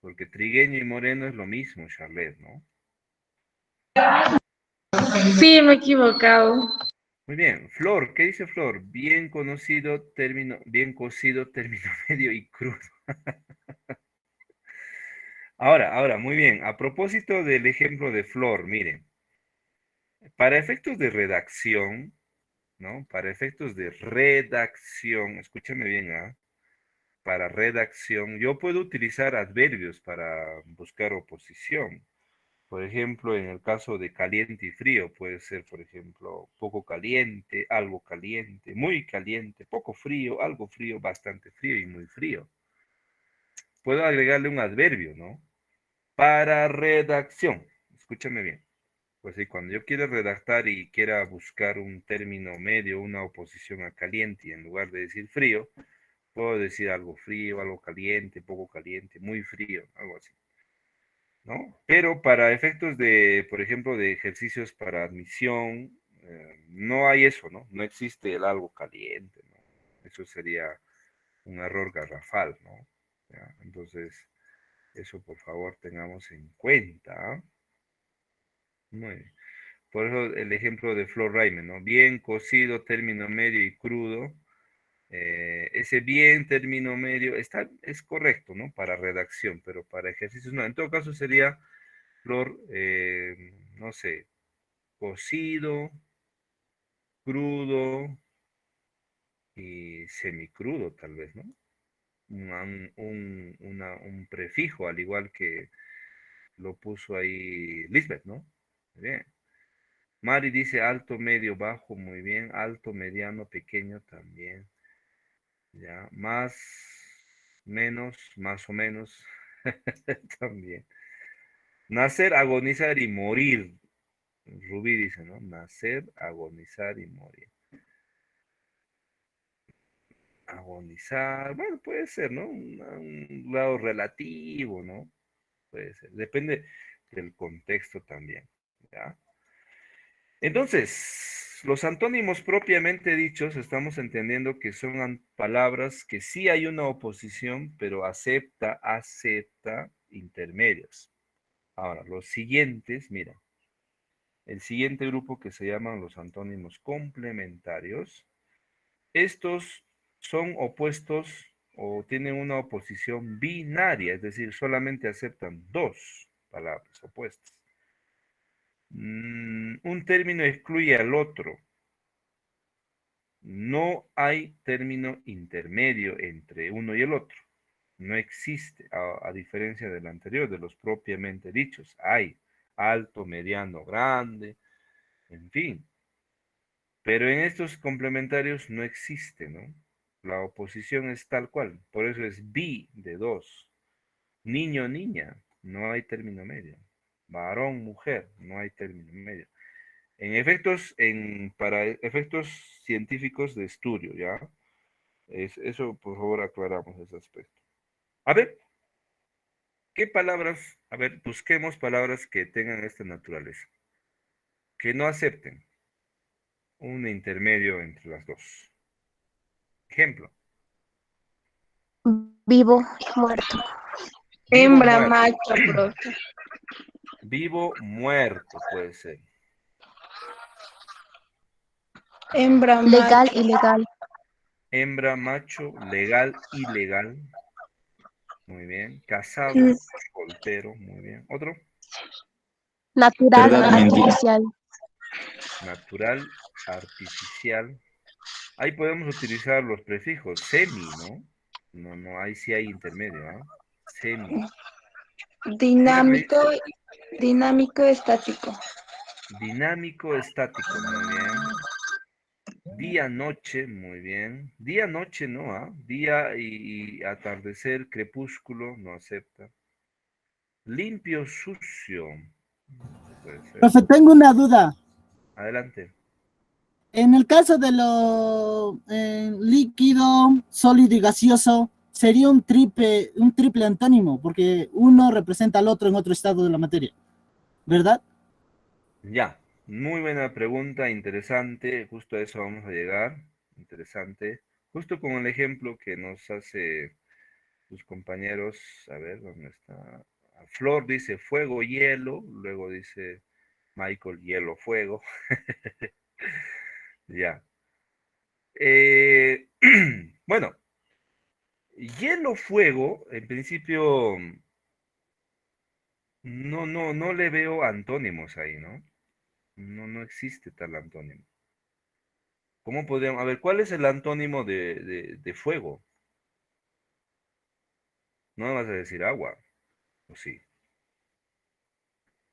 Speaker 1: Porque trigueño y moreno es lo mismo, Charlotte, ¿no?
Speaker 5: Sí, me he equivocado.
Speaker 1: Muy bien. Flor, ¿qué dice Flor? Bien conocido término, bien cocido término medio y crudo. Ahora, muy bien. A propósito del ejemplo de Flor, miren, para efectos de redacción, ¿no? Para efectos de redacción, escúchame bien, ¿ah? Para redacción, yo puedo utilizar adverbios para buscar oposición. Por ejemplo, en el caso de caliente y frío, puede ser, por ejemplo, poco caliente, muy caliente, poco frío, algo frío, bastante frío y muy frío. Puedo agregarle un adverbio, ¿no? Para redacción. Escúchame bien. Pues sí, cuando yo quiera redactar y quiera buscar un término medio, una oposición a caliente, y en lugar de decir frío, puedo decir algo frío, algo caliente, poco caliente, muy frío, algo así. ¿No? Pero para efectos de, por ejemplo, de ejercicios para admisión, no hay eso, ¿no? No existe el algo caliente, ¿no? Eso sería un error garrafal, ¿no? ¿Ya? Entonces, eso por favor tengamos en cuenta. ¿Ah? Muy bien. Por eso el ejemplo de Flor Raime, ¿no? Bien cocido, término medio y crudo. Ese bien, término medio, es correcto, ¿no? Para redacción, pero para ejercicios no. En todo caso sería, Flor, no sé, cocido, crudo y semicrudo, tal vez, ¿no? Un prefijo, al igual que lo puso ahí Lisbeth, ¿no? Muy bien. Mari dice alto, medio, bajo, muy bien. Alto, mediano, pequeño también. Ya, más, menos, más o menos. También. Nacer, agonizar y morir. Rubí dice, ¿no? Nacer, agonizar y morir. Agonizar, bueno, puede ser, ¿no? Un grado relativo, ¿no? Puede ser. Depende del contexto también. ¿Ya? Entonces, los antónimos propiamente dichos, estamos entendiendo que son palabras que sí hay una oposición, pero acepta intermedios. Ahora, los siguientes, mira, el siguiente grupo que se llaman los antónimos complementarios, estos son opuestos o tienen una oposición binaria, es decir, solamente aceptan dos palabras opuestas. Un término excluye al otro. No hay término intermedio entre uno y el otro. No existe, a diferencia del anterior, de los propiamente dichos. Hay alto, mediano, grande, en fin. Pero en estos complementarios no existe, ¿no? La oposición es tal cual. Por eso es bi de dos. Niño, niña, no hay término medio. Varón, mujer, no hay término medio. Para efectos científicos de estudio, ¿ya? Eso, por favor, aclaramos ese aspecto. A ver, ¿qué palabras? A ver, busquemos palabras que tengan esta naturaleza. Que no acepten un intermedio entre las dos. Ejemplo.
Speaker 2: Vivo, muerto.
Speaker 1: Vivo,
Speaker 7: Hembra,
Speaker 1: muerto.
Speaker 7: macho, profe.
Speaker 1: Vivo, muerto, puede ser.
Speaker 7: Hembra,
Speaker 2: Legal,
Speaker 7: macho.
Speaker 2: ilegal.
Speaker 1: Hembra, macho, legal, ilegal. Muy bien. Casado,
Speaker 7: Mm,
Speaker 1: soltero, muy bien. Otro.
Speaker 2: Natural,
Speaker 3: Verdad, mentira.
Speaker 2: artificial.
Speaker 1: Natural, artificial. Ahí podemos utilizar los prefijos. Semi, ¿no? No, ahí sí hay intermedio, ¿ah? Semi. Dígame,
Speaker 7: Dinámico, dinámico, estático.
Speaker 1: dinámico, estático, muy bien. Día, noche, muy bien. Día, noche, no, ¿ah? Día y atardecer, crepúsculo, no acepta. Limpio, sucio. Puede ser.
Speaker 10: Profe, tengo una duda.
Speaker 1: Adelante.
Speaker 10: En el caso de lo líquido, sólido y gaseoso, sería un triple antónimo, porque uno representa al otro en otro estado de la materia, ¿verdad?
Speaker 1: Ya, muy buena pregunta, interesante. Justo a eso vamos a llegar. Interesante. Justo con el ejemplo que nos hace tus compañeros. A ver, ¿dónde está? Flor dice fuego, hielo. Luego dice Michael, hielo, fuego. Ya. Bueno, hielo, fuego, en principio, no le veo antónimos ahí, ¿no? No existe tal antónimo. ¿Cómo podríamos? A ver, ¿cuál es el antónimo de fuego? No me vas a decir agua, ¿o sí?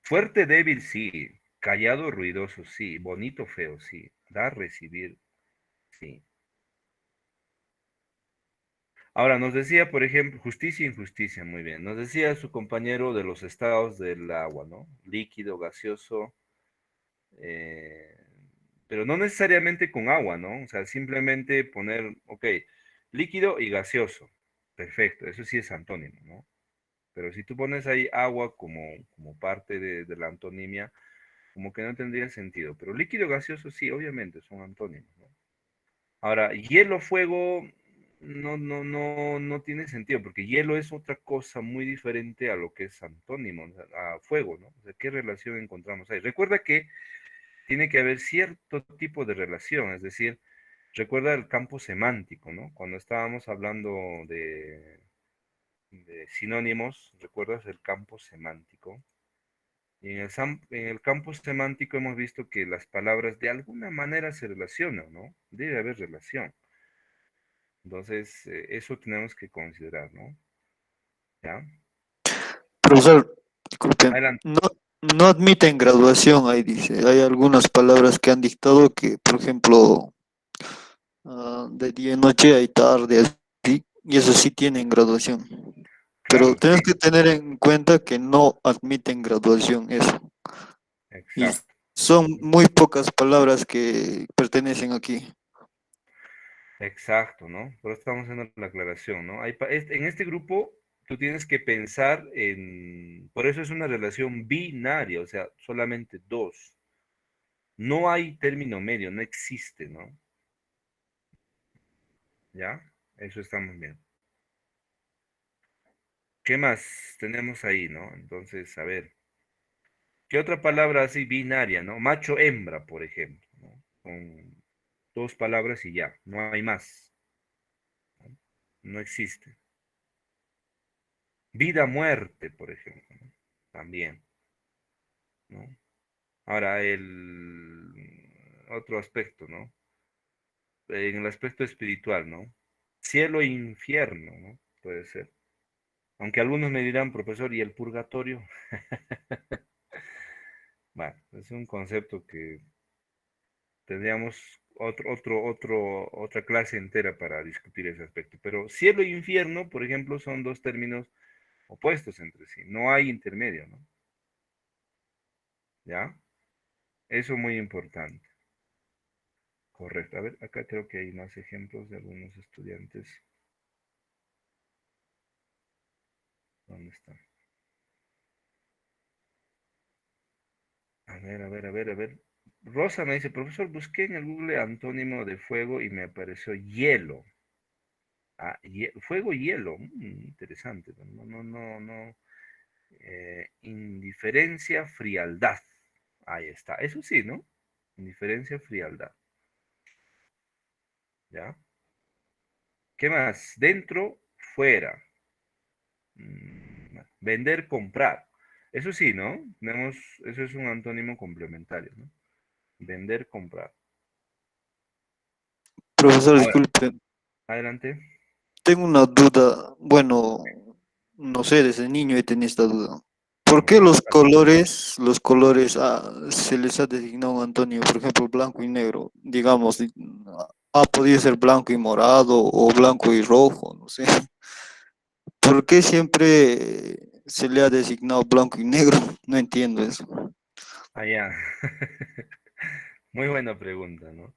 Speaker 1: Fuerte, débil, sí. Callado, ruidoso, sí. Bonito, feo, sí. Dar, recibir, sí. Ahora, nos decía, por ejemplo, justicia e injusticia, muy bien. Nos decía su compañero de los estados del agua, ¿no? Líquido, gaseoso, eh, pero no necesariamente con agua, ¿no? O sea, simplemente poner, ok, líquido y gaseoso. Perfecto, eso sí es antónimo, ¿no? Pero si tú pones ahí agua como parte de la antonimia, como que no tendría sentido. Pero líquido gaseoso sí, obviamente, son antónimos, ¿no? Ahora, hielo, fuego, no tiene sentido, porque hielo es otra cosa muy diferente a lo que es antónimo, o sea, a fuego, ¿no? O sea, ¿qué relación encontramos ahí? Recuerda que tiene que haber cierto tipo de relación, es decir, Recuerda el campo semántico, ¿no? Cuando estábamos hablando de sinónimos, ¿recuerdas el campo semántico? Y en el campo semántico hemos visto que las palabras de alguna manera se relacionan, ¿no? Debe haber relación. Entonces, eso tenemos que considerar, ¿no? ¿Ya?
Speaker 3: Profesor, disculpe,
Speaker 1: Adelante.
Speaker 3: no admiten graduación, ahí dice. Hay algunas palabras que han dictado que, por ejemplo, de día y noche hay tarde, así, y eso sí tienen graduación. Pero
Speaker 1: Claro,
Speaker 3: tenemos
Speaker 1: sí,
Speaker 3: que tener en cuenta que no admiten graduación, eso. Y
Speaker 1: exacto.
Speaker 3: son muy pocas palabras que pertenecen aquí.
Speaker 1: Exacto, ¿no? Por eso estamos haciendo la aclaración, ¿no? En este grupo tú tienes que pensar por eso es una relación binaria, o sea, solamente dos. No hay término medio, no existe, ¿no? ¿Ya? Eso estamos bien. ¿Qué más tenemos ahí, no? Entonces, a ver, ¿qué otra palabra así binaria, no? Macho, hembra, por ejemplo, ¿no? Con dos palabras y ya, no hay más, ¿no? No existe. Vida, muerte, por ejemplo, ¿no? También, ¿no? Ahora, el otro aspecto, ¿no? En el aspecto espiritual, ¿no? Cielo e infierno, ¿no? Puede ser. Aunque algunos me dirán, profesor, ¿y el purgatorio? Bueno, es un concepto que tendríamos otra clase entera para discutir ese aspecto. Pero cielo e infierno, por ejemplo, son dos términos opuestos entre sí. No hay intermedio, ¿no? ¿Ya? Eso muy importante. Correcto. A ver, acá creo que hay más ejemplos de algunos estudiantes. ¿Dónde están? A ver, a ver, a ver, a ver. Rosa me dice, profesor, busqué en el Google antónimo de fuego y me apareció hielo. Ah, fuego y hielo. Interesante. No, no, no, no. Indiferencia, frialdad. Ahí está. Eso sí, ¿no? Indiferencia, frialdad. ¿Ya? ¿Qué más? Dentro, fuera. Vender, comprar. Eso sí, ¿no? Eso es un antónimo complementario, ¿no? Vender, comprar.
Speaker 3: Profesor,
Speaker 1: Ahora,
Speaker 3: disculpe,
Speaker 1: adelante.
Speaker 3: tengo una duda. Bueno, no sé, desde niño he tenido esta duda. ¿Por qué
Speaker 1: Ujú.
Speaker 3: los colores se les ha designado un antónimo? Por ejemplo, blanco y negro, digamos, ha podido ser blanco y morado o blanco y rojo, no sé. ¿Por qué siempre se le ha designado blanco y negro? No entiendo eso.
Speaker 1: Allá. Muy buena pregunta, ¿no?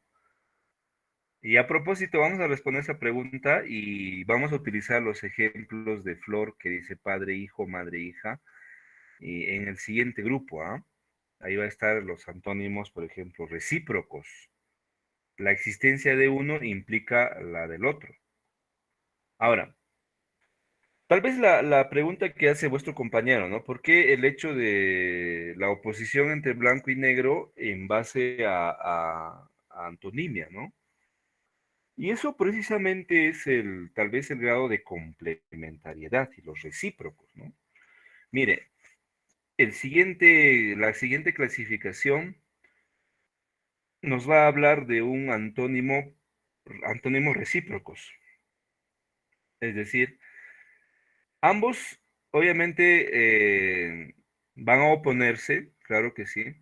Speaker 1: Y a propósito, vamos a responder esa pregunta y vamos a utilizar los ejemplos de Flor que dice padre, hijo, madre, hija, y en el siguiente grupo, ¿ah? Ahí va a estar los antónimos, por ejemplo, recíprocos. La existencia de uno implica la del otro. Ahora, tal vez la pregunta que hace vuestro compañero, ¿no? ¿Por qué el hecho de la oposición entre blanco y negro en base a antonimia, ¿no? Y eso precisamente es tal vez el grado de complementariedad y los recíprocos, ¿no? Mire, la siguiente clasificación nos va a hablar de un antónimos recíprocos. Es decir, ambos obviamente van a oponerse, claro que sí,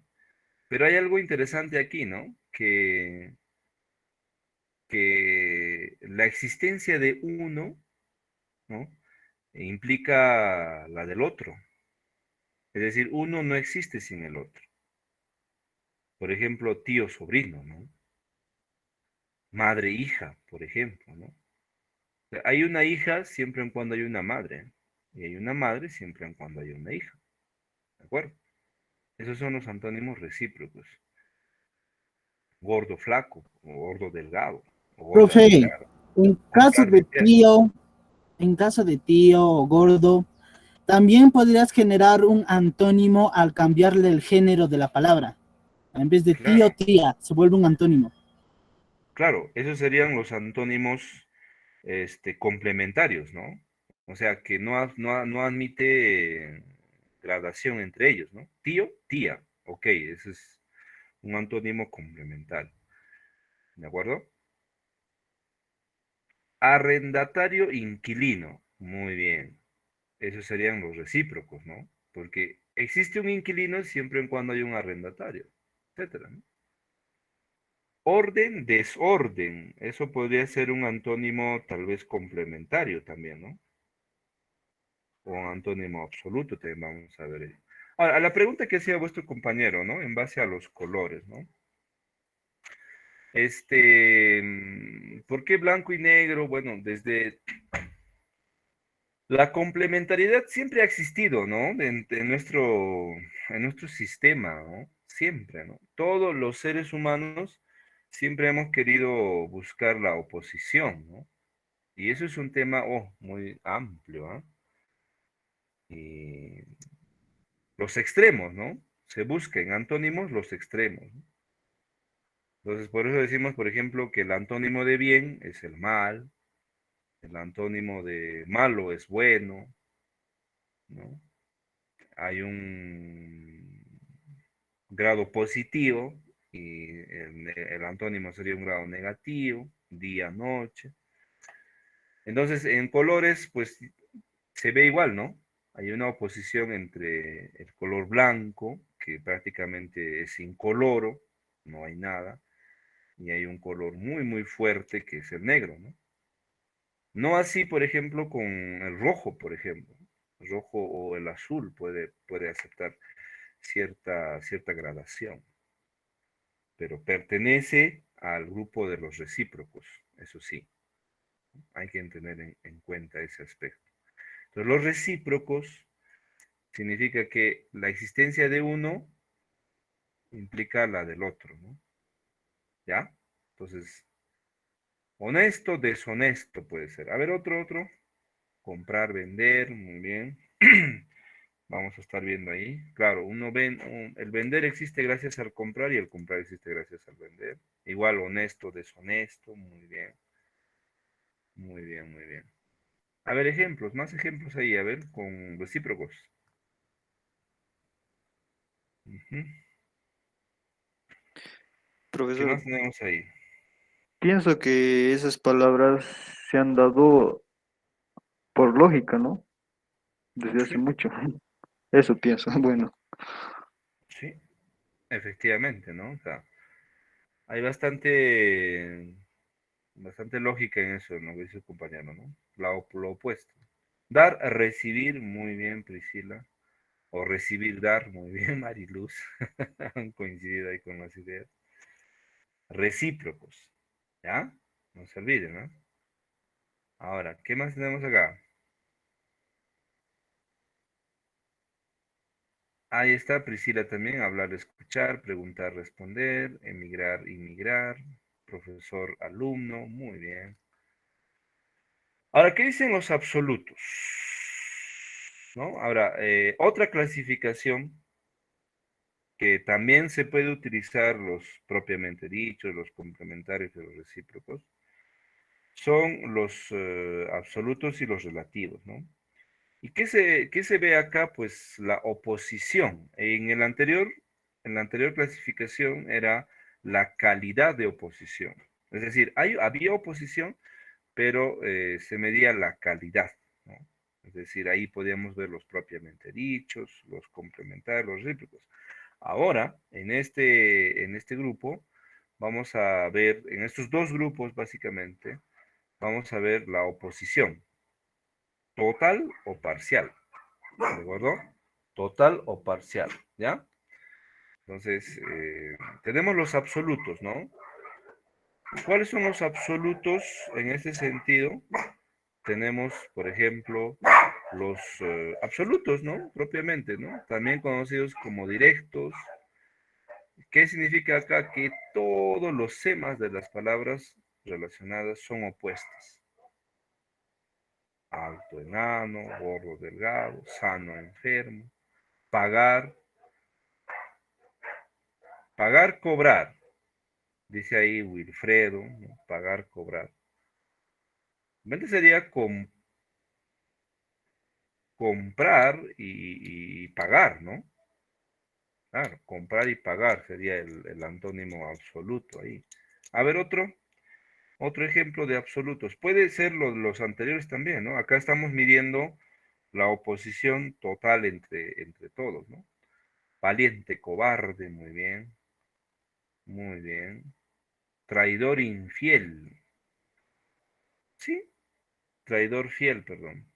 Speaker 1: pero hay algo interesante aquí, ¿no? Que la existencia de uno, ¿no? Implica la del otro. Es decir, uno no existe sin el otro. Por ejemplo, tío, sobrino, ¿no? Madre, hija, por ejemplo, ¿no? O sea, hay una hija siempre en cuando hay una madre, y hay una madre siempre en cuando hay una hija. ¿De acuerdo? Esos son los antónimos recíprocos. Gordo, flaco, o gordo, delgado, o gorda,
Speaker 10: Profe,
Speaker 1: delgada.
Speaker 10: en caso
Speaker 1: Comprar,
Speaker 10: de
Speaker 1: vender.
Speaker 10: tío, en caso de tío o gordo, también podrías generar un antónimo al cambiarle el género de la palabra. En vez de tío,
Speaker 1: Claro,
Speaker 10: tía, se vuelve un antónimo.
Speaker 1: claro, esos serían los antónimos complementarios, ¿no? O sea, que no admite gradación entre ellos, ¿no? Tío, tía. Ok, ese es un antónimo complementario. ¿De acuerdo? Arrendatario, inquilino. Muy bien. Esos serían los recíprocos, ¿no? Porque existe un inquilino siempre y cuando hay un arrendatario, etcétera, ¿no? Orden, desorden. Eso podría ser un antónimo tal vez complementario también, ¿no? O un antónimo absoluto también vamos a ver. Ahora, a la pregunta que hacía vuestro compañero, ¿no? En base a los colores, ¿no? ¿Por qué blanco y negro? Bueno, desde la complementariedad siempre ha existido, ¿no? En nuestro sistema, ¿no? Siempre, ¿no? Todos los seres humanos siempre hemos querido buscar la oposición, ¿no? Y eso es un tema, muy amplio, ¿ah? Y los extremos, ¿no? Se buscan antónimos los extremos, ¿no? Entonces, por eso decimos, por ejemplo, que el antónimo de bien es el mal, el antónimo de malo es bueno, ¿no? Hay un grado positivo y el antónimo sería un grado negativo, día, noche. Entonces, en colores, pues se ve igual, ¿no? Hay una oposición entre el color blanco, que prácticamente es incoloro, no hay nada, y hay un color muy, muy fuerte que es el negro, ¿no? No así, por ejemplo, con el rojo, por ejemplo. El rojo o el azul puede aceptar cierta gradación, pero pertenece al grupo de los recíprocos, eso sí, hay que tener en cuenta ese aspecto. Entonces, los recíprocos significa que la existencia de uno implica la del otro, ¿no? ¿Ya? Entonces, honesto, deshonesto puede ser. A ver, otro. Comprar, vender, muy bien. Vamos a estar viendo ahí. Claro, el vender existe gracias al comprar y el comprar existe gracias al vender. Igual honesto, deshonesto, muy bien. Muy bien, muy bien. A ver, más ejemplos ahí, a ver, con recíprocos. Ujú. ¿Qué
Speaker 3: Profesor,
Speaker 1: más tenemos ahí?
Speaker 3: pienso que esas palabras se han dado por lógica, ¿no? Desde hace
Speaker 1: Sí,
Speaker 3: mucho. Eso pienso. Bueno,
Speaker 1: sí, efectivamente, ¿no? O sea, hay bastante lógica en eso, ¿no? Que dice el compañero, ¿no? Lo opuesto. Dar, recibir, muy bien, Priscila. O recibir, dar, muy bien, Mariluz. Han coincidido ahí con las ideas. Recíprocos, ¿ya? No se olviden, ¿no? Ahora, ¿qué más tenemos acá? Ahí está Priscila también, hablar, escuchar, preguntar, responder, emigrar, inmigrar, profesor, alumno, muy bien. Ahora, ¿qué dicen los absolutos? ¿No? Ahora, otra clasificación que también se puede utilizar los propiamente dichos, los complementarios y los recíprocos, son los absolutos y los relativos, ¿no? ¿Y qué se ve acá? Pues la oposición. En la anterior clasificación era la calidad de oposición. Es decir, había oposición, pero se medía la calidad, ¿no? Es decir, ahí podíamos ver los propiamente dichos, los complementarios, los recíprocos. Ahora, en este grupo, vamos a ver, en estos dos grupos básicamente, vamos a ver la oposición, total o parcial, ¿de acuerdo? Total o parcial, ¿ya? Entonces, tenemos los absolutos, ¿no? ¿Cuáles son los absolutos en este sentido? Tenemos, por ejemplo, los absolutos, ¿no? Propiamente, ¿no? También conocidos como directos. ¿Qué significa acá? Que todos los semas de las palabras relacionadas son opuestos. Alto, enano, gordo, delgado, sano, enfermo. Pagar, cobrar. Dice ahí Wilfredo, ¿no? Pagar, cobrar. Realmente sería comprar y pagar, ¿no? Claro, comprar y pagar sería el antónimo absoluto ahí. A ver, otro ejemplo de absolutos. Puede ser los anteriores también, ¿no? Acá estamos midiendo la oposición total entre todos, ¿no? Valiente, cobarde, muy bien. Muy bien. Traidor infiel. Sí, traidor fiel, perdón.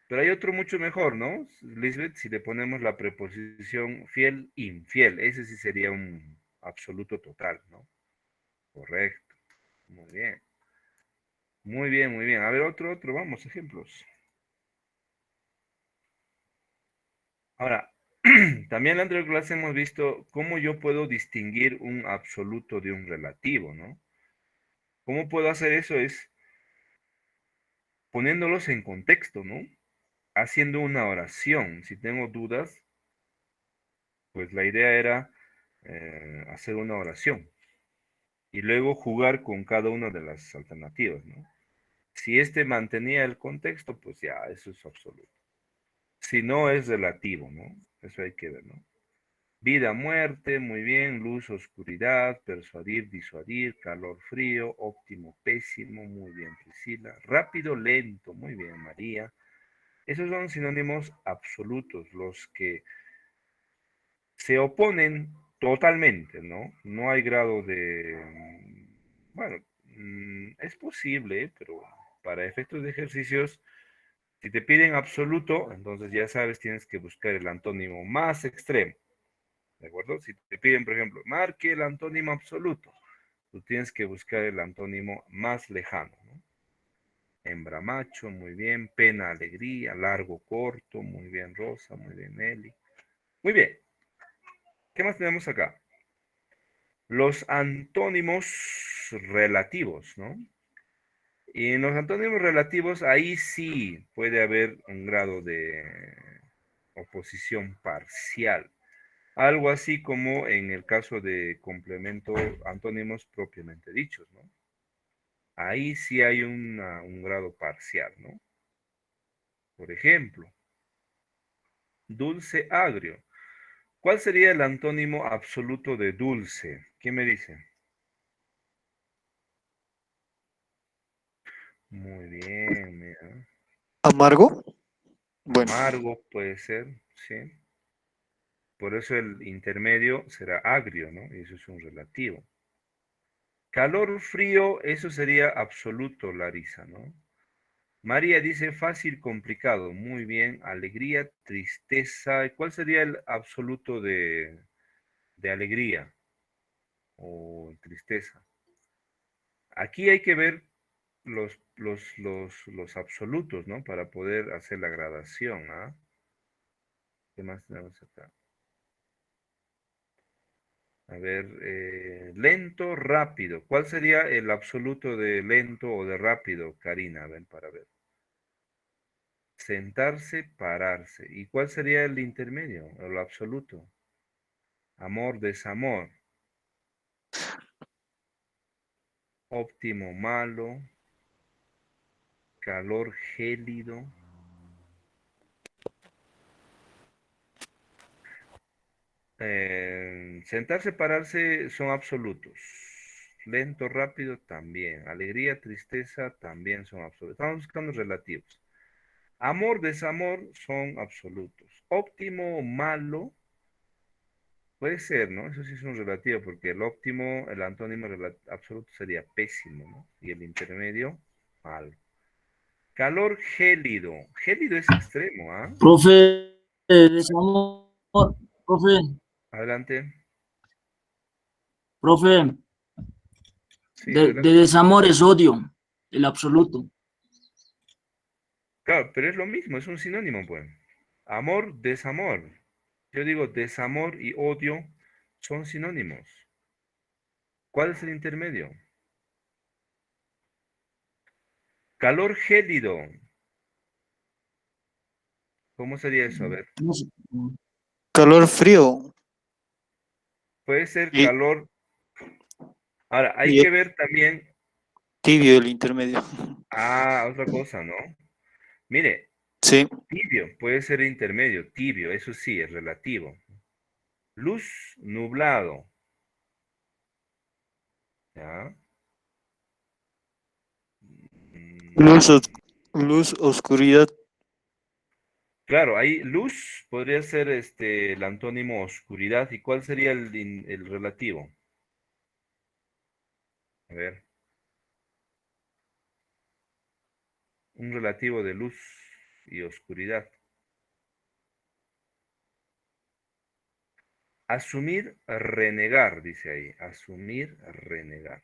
Speaker 1: Pero hay otro mucho mejor, ¿no? Lisbeth, si le ponemos la preposición fiel, infiel. Ese sí sería un absoluto total, ¿no? Correcto. Muy bien. Muy bien, muy bien. A ver, otro, vamos, ejemplos. Ahora, también en la anterior clase hemos visto cómo yo puedo distinguir un absoluto de un relativo, ¿no? ¿Cómo puedo hacer eso? Es poniéndolos en contexto, ¿no? Haciendo una oración. Si tengo dudas, pues la idea era hacer una oración y luego jugar con cada una de las alternativas, ¿no? Si este mantenía el contexto, pues ya, eso es absoluto. Si no, es relativo, ¿no? Eso hay que ver, ¿no? Vida, muerte, muy bien, luz, oscuridad, persuadir, disuadir, calor, frío, óptimo, pésimo, muy bien, Priscila. Rápido, lento, muy bien, María. Esos son sinónimos absolutos, los que se oponen totalmente, ¿no? No hay grado de, bueno, es posible, pero para efectos de ejercicios, si te piden absoluto, entonces ya sabes, tienes que buscar el antónimo más extremo, ¿de acuerdo? Si te piden, por ejemplo, marque el antónimo absoluto, tú tienes que buscar el antónimo más lejano, ¿no? Hembra, macho, muy bien. Pena, alegría. Largo, corto, muy bien. Rosa, muy bien. Nelly. Muy bien. ¿Qué más tenemos acá? Los antónimos relativos, ¿no? Y en los antónimos relativos, ahí sí puede haber un grado de oposición parcial. Algo así como en el caso de complemento antónimos propiamente dichos, ¿no? Ahí sí hay un grado parcial, ¿no? Por ejemplo, dulce, agrio. ¿Cuál sería el antónimo absoluto de dulce? ¿Quién me dice? Muy bien, mira.
Speaker 3: ¿Amargo? Bueno,
Speaker 1: Amargo puede ser, sí. Por eso el intermedio será agrio, ¿no? Y eso es un relativo. Calor, frío, eso sería absoluto, Larisa, ¿no? María dice fácil, complicado. Muy bien. Alegría, tristeza. ¿Y cuál sería el absoluto de alegría o tristeza? Aquí hay que ver los absolutos, ¿no? Para poder hacer la gradación, ¿ah? ¿Qué más tenemos acá? A ver, lento, rápido. ¿Cuál sería el absoluto de lento o de rápido, Karina? A ver, para ver. Sentarse, pararse. ¿Y cuál sería el intermedio, el absoluto? Amor, desamor. Óptimo, malo. Calor, gélido. Sentarse, pararse son absolutos. Lento, rápido también. Alegría, tristeza también son absolutos. Estamos buscando relativos. Amor, desamor son absolutos. Óptimo, malo, puede ser, ¿no? Eso sí es un relativo, porque el óptimo, el antónimo absoluto sería pésimo, ¿no? Y el intermedio, malo. Calor, gélido. Gélido es extremo, ¿ah?
Speaker 11: Profe, desamor, profe,
Speaker 1: Adelante.
Speaker 11: profe,
Speaker 1: Sí,
Speaker 11: de
Speaker 1: adelante.
Speaker 11: desamor es odio, el absoluto.
Speaker 1: Claro, pero es lo mismo, es un sinónimo, pues. Amor, desamor. Yo digo desamor y odio son sinónimos. ¿Cuál es el intermedio? Calor gélido. ¿Cómo sería eso? A ver.
Speaker 11: No sé.
Speaker 3: calor frío.
Speaker 1: Puede ser
Speaker 3: Y
Speaker 1: calor. Ahora, hay
Speaker 3: Y
Speaker 1: que ver también,
Speaker 3: tibio el intermedio.
Speaker 1: otra cosa, ¿no? Mire,
Speaker 3: Sí,
Speaker 1: tibio, puede ser intermedio, tibio, eso sí, es relativo. Luz, nublado, ¿ya?
Speaker 3: luz,
Speaker 1: Mm,
Speaker 3: luz, oscuridad.
Speaker 1: claro, ahí luz podría ser el antónimo oscuridad. ¿Y cuál sería el relativo? A ver, un relativo de luz y oscuridad. Asumir, renegar, dice ahí. Asumir, renegar.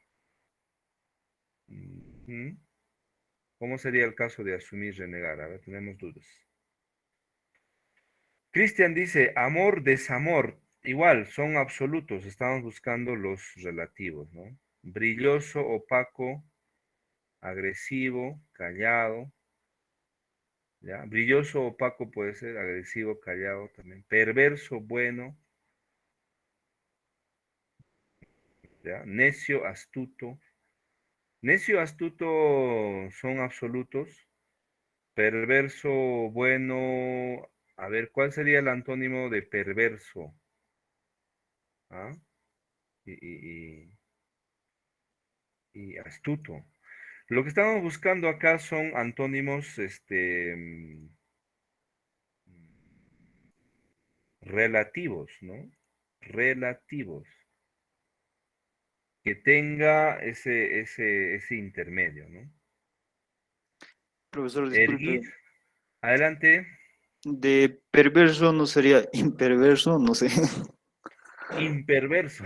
Speaker 1: Ujú. ¿Cómo sería el caso de asumir, renegar? A ver, tenemos dudas. Cristian dice, amor, desamor. Igual, son absolutos. Estamos buscando los relativos, ¿no? Brilloso, opaco, agresivo, callado. ¿Ya? Brilloso, opaco puede ser, agresivo, callado también. Perverso, bueno, ¿ya? Necio, astuto. Necio, astuto son absolutos. Perverso, bueno. A ver, ¿cuál sería el antónimo de perverso? ¿Ah? Y, y astuto. Lo que estamos buscando acá son antónimos, relativos, ¿no? Relativos. Que tenga ese intermedio, ¿no?
Speaker 3: Profesor,
Speaker 1: Erguir,
Speaker 3: disculpe.
Speaker 1: adelante,
Speaker 3: De perverso no sería imperverso, no sé.
Speaker 1: imperverso.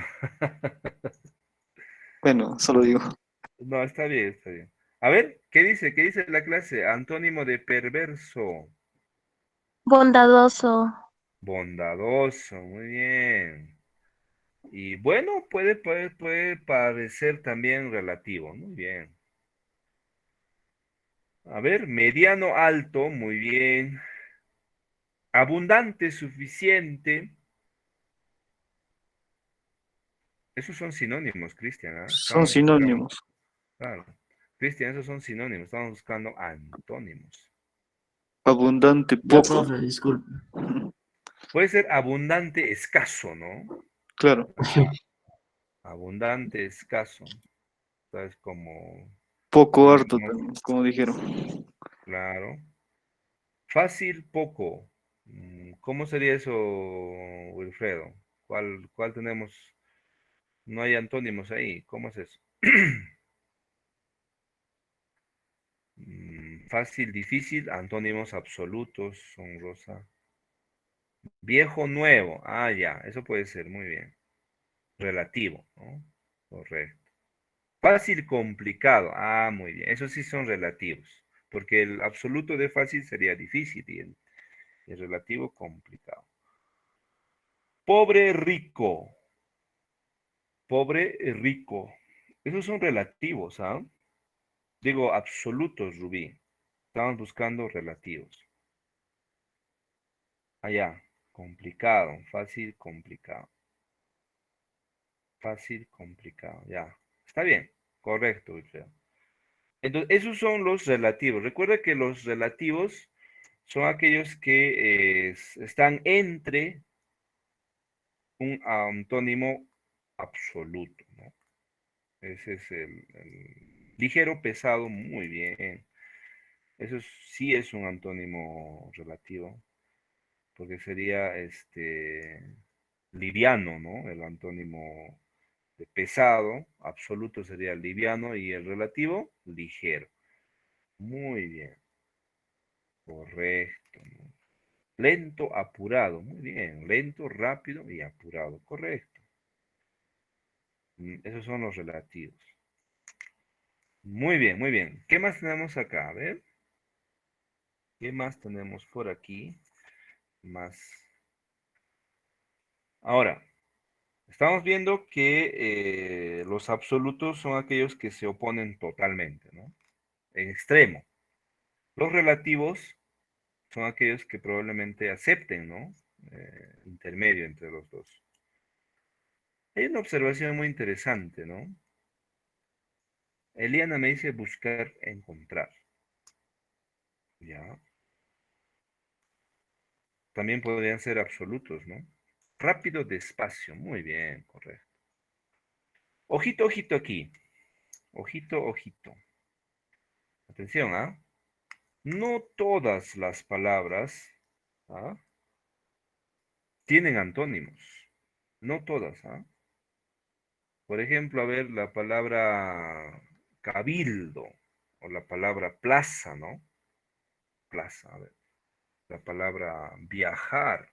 Speaker 3: Bueno, solo digo.
Speaker 1: No, está bien, está bien. A ver, ¿qué dice? ¿Qué dice la clase? Antónimo de perverso.
Speaker 2: Bondadoso.
Speaker 1: Bondadoso, muy bien. Y bueno, puede parecer también relativo, muy bien. A ver, mediano alto, muy bien. Abundante, suficiente. Esos son sinónimos, Cristian, ¿ah?
Speaker 3: Son
Speaker 1: Estamos buscando,
Speaker 3: sinónimos.
Speaker 1: claro. Cristian, esos son sinónimos, estamos buscando antónimos.
Speaker 3: Abundante,
Speaker 11: Ya,
Speaker 3: poco.
Speaker 11: profe, disculpe.
Speaker 1: Puede ser abundante, escaso, ¿no?
Speaker 3: Claro.
Speaker 1: Abundante, escaso. ¿Sabes? Como
Speaker 3: Poco harto
Speaker 1: sinónimos,
Speaker 3: también, como dijeron.
Speaker 1: claro. Fácil, poco. ¿Cómo sería eso, Wilfredo? ¿Cuál tenemos? No hay antónimos ahí. ¿Cómo es eso? Fácil, difícil, antónimos absolutos, sonrosa. Viejo, nuevo. Ah, ya, eso puede ser, muy bien. Relativo, ¿no? Correcto. Fácil, complicado. Ah, muy bien. Esos sí son relativos, porque el absoluto de fácil sería difícil y el relativo complicado. Pobre, rico. Pobre, rico. Esos son relativos, ¿ah? Digo, absolutos, Rubí. Estamos buscando relativos. Allá, complicado, fácil, complicado. Fácil, complicado, ya. Está bien, correcto, Wilfredo. Entonces, esos son los relativos. Recuerda que los relativos son aquellos que están entre un antónimo absoluto, ¿no? Ese es el ligero, pesado, muy bien. Sí es un antónimo relativo, porque sería liviano, ¿no? El antónimo de pesado, absoluto sería liviano y el relativo, ligero. Muy bien, correcto, ¿no? Lento, apurado, muy bien. Lento, rápido y apurado, correcto. Esos son los relativos. Muy bien, muy bien. ¿Qué más tenemos acá? A ver, ¿qué más tenemos por aquí? Más. Ahora, estamos viendo que los absolutos son aquellos que se oponen totalmente, ¿no? En extremo. Los relativos son aquellos que probablemente acepten, ¿no? Intermedio entre los dos. Hay una observación muy interesante, ¿no? Eliana me dice buscar, encontrar. Ya. También podrían ser absolutos, ¿no? Rápido, despacio. Muy bien, correcto. Ojito, ojito aquí. Ojito, ojito. Atención, ¿ah? No todas las palabras, ¿ah?, tienen antónimos. No todas, ¿ah? Por ejemplo, a ver, la palabra cabildo o la palabra plaza, ¿no? Plaza, a ver. La palabra viajar.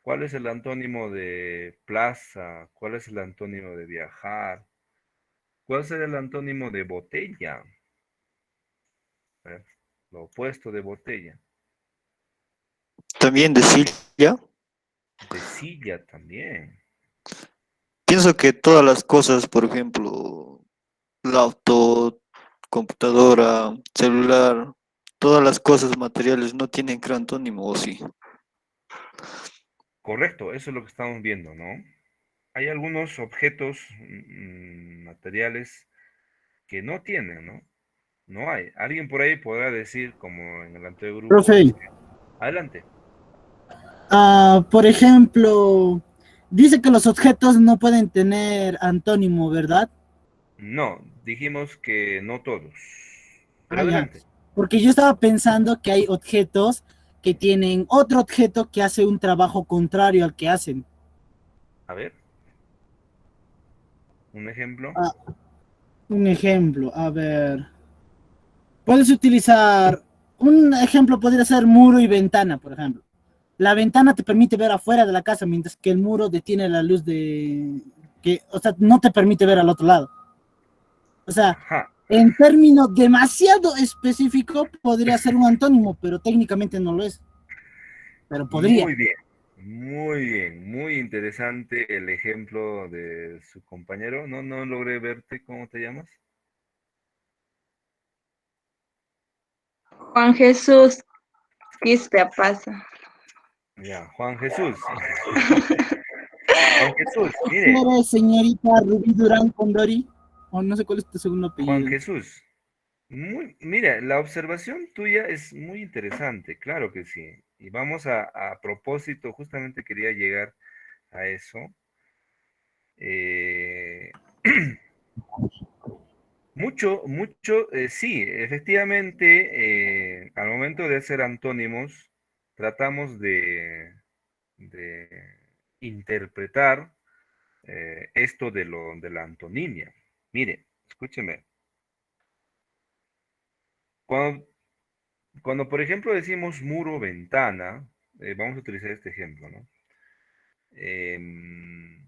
Speaker 1: ¿Cuál es el antónimo de plaza? ¿Cuál es el antónimo de viajar? ¿Cuál será el antónimo de botella? A ver, lo opuesto de botella.
Speaker 3: También de silla.
Speaker 1: De silla también.
Speaker 3: Pienso que todas las cosas, por ejemplo, laptop, computadora, celular, todas las cosas materiales no tienen antónimo, ¿o sí?
Speaker 1: Correcto, eso es lo que estamos viendo, ¿no? Hay algunos objetos materiales que no tienen, ¿no? No hay. Alguien por ahí podrá decir, como en el anterior grupo,
Speaker 10: Profe,
Speaker 1: adelante.
Speaker 10: por ejemplo, dice que los objetos no pueden tener antónimo, ¿verdad?
Speaker 1: No, dijimos que no todos. Pero
Speaker 10: Ah, ya.
Speaker 1: adelante.
Speaker 10: Porque yo estaba pensando que hay objetos que tienen otro objeto que hace un trabajo contrario al que hacen.
Speaker 1: A ver, un ejemplo.
Speaker 10: Ah, un ejemplo, a ver. Puedes utilizar, un ejemplo podría ser muro y ventana, por ejemplo. La ventana te permite ver afuera de la casa, mientras que el muro detiene la luz o sea, no te permite ver al otro lado. O sea,
Speaker 1: Ajá.
Speaker 10: en términos demasiado específico podría ser un antónimo, pero técnicamente no lo es. Pero podría.
Speaker 1: Muy bien, muy bien, muy interesante el ejemplo de su compañero. No, no logré verte, ¿cómo te llamas?
Speaker 7: Juan Jesús Quispe pasa.
Speaker 1: Ya, Juan Jesús. Juan Jesús, mire,
Speaker 10: ¿Eres señorita Rubí Durán Condori? O no sé cuál es tu segundo
Speaker 1: Juan
Speaker 10: apellido.
Speaker 1: Jesús. Mira, la observación tuya es muy interesante, claro que sí. Y vamos a propósito, justamente quería llegar a eso. Eh, sí, efectivamente, al momento de hacer antónimos, tratamos de interpretar esto de la antonimia. Mire, escúcheme. Cuando, cuando, por ejemplo, decimos muro, ventana, vamos a utilizar este ejemplo, ¿no? Em,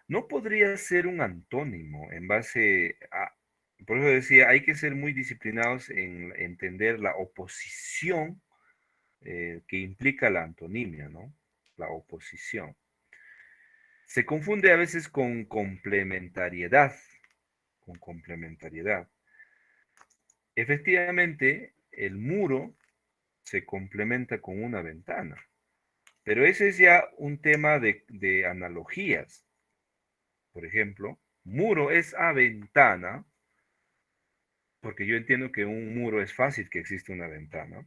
Speaker 1: no podría ser un antónimo en base a, por eso decía, hay que ser muy disciplinados en entender la oposición que implica la antonimia, ¿no? La oposición. Se confunde a veces con complementariedad, con complementariedad. Efectivamente, el muro se complementa con una ventana, pero ese es ya un tema de analogías. Por ejemplo, muro es a ventana, porque yo entiendo que un muro es fácil que existe una ventana,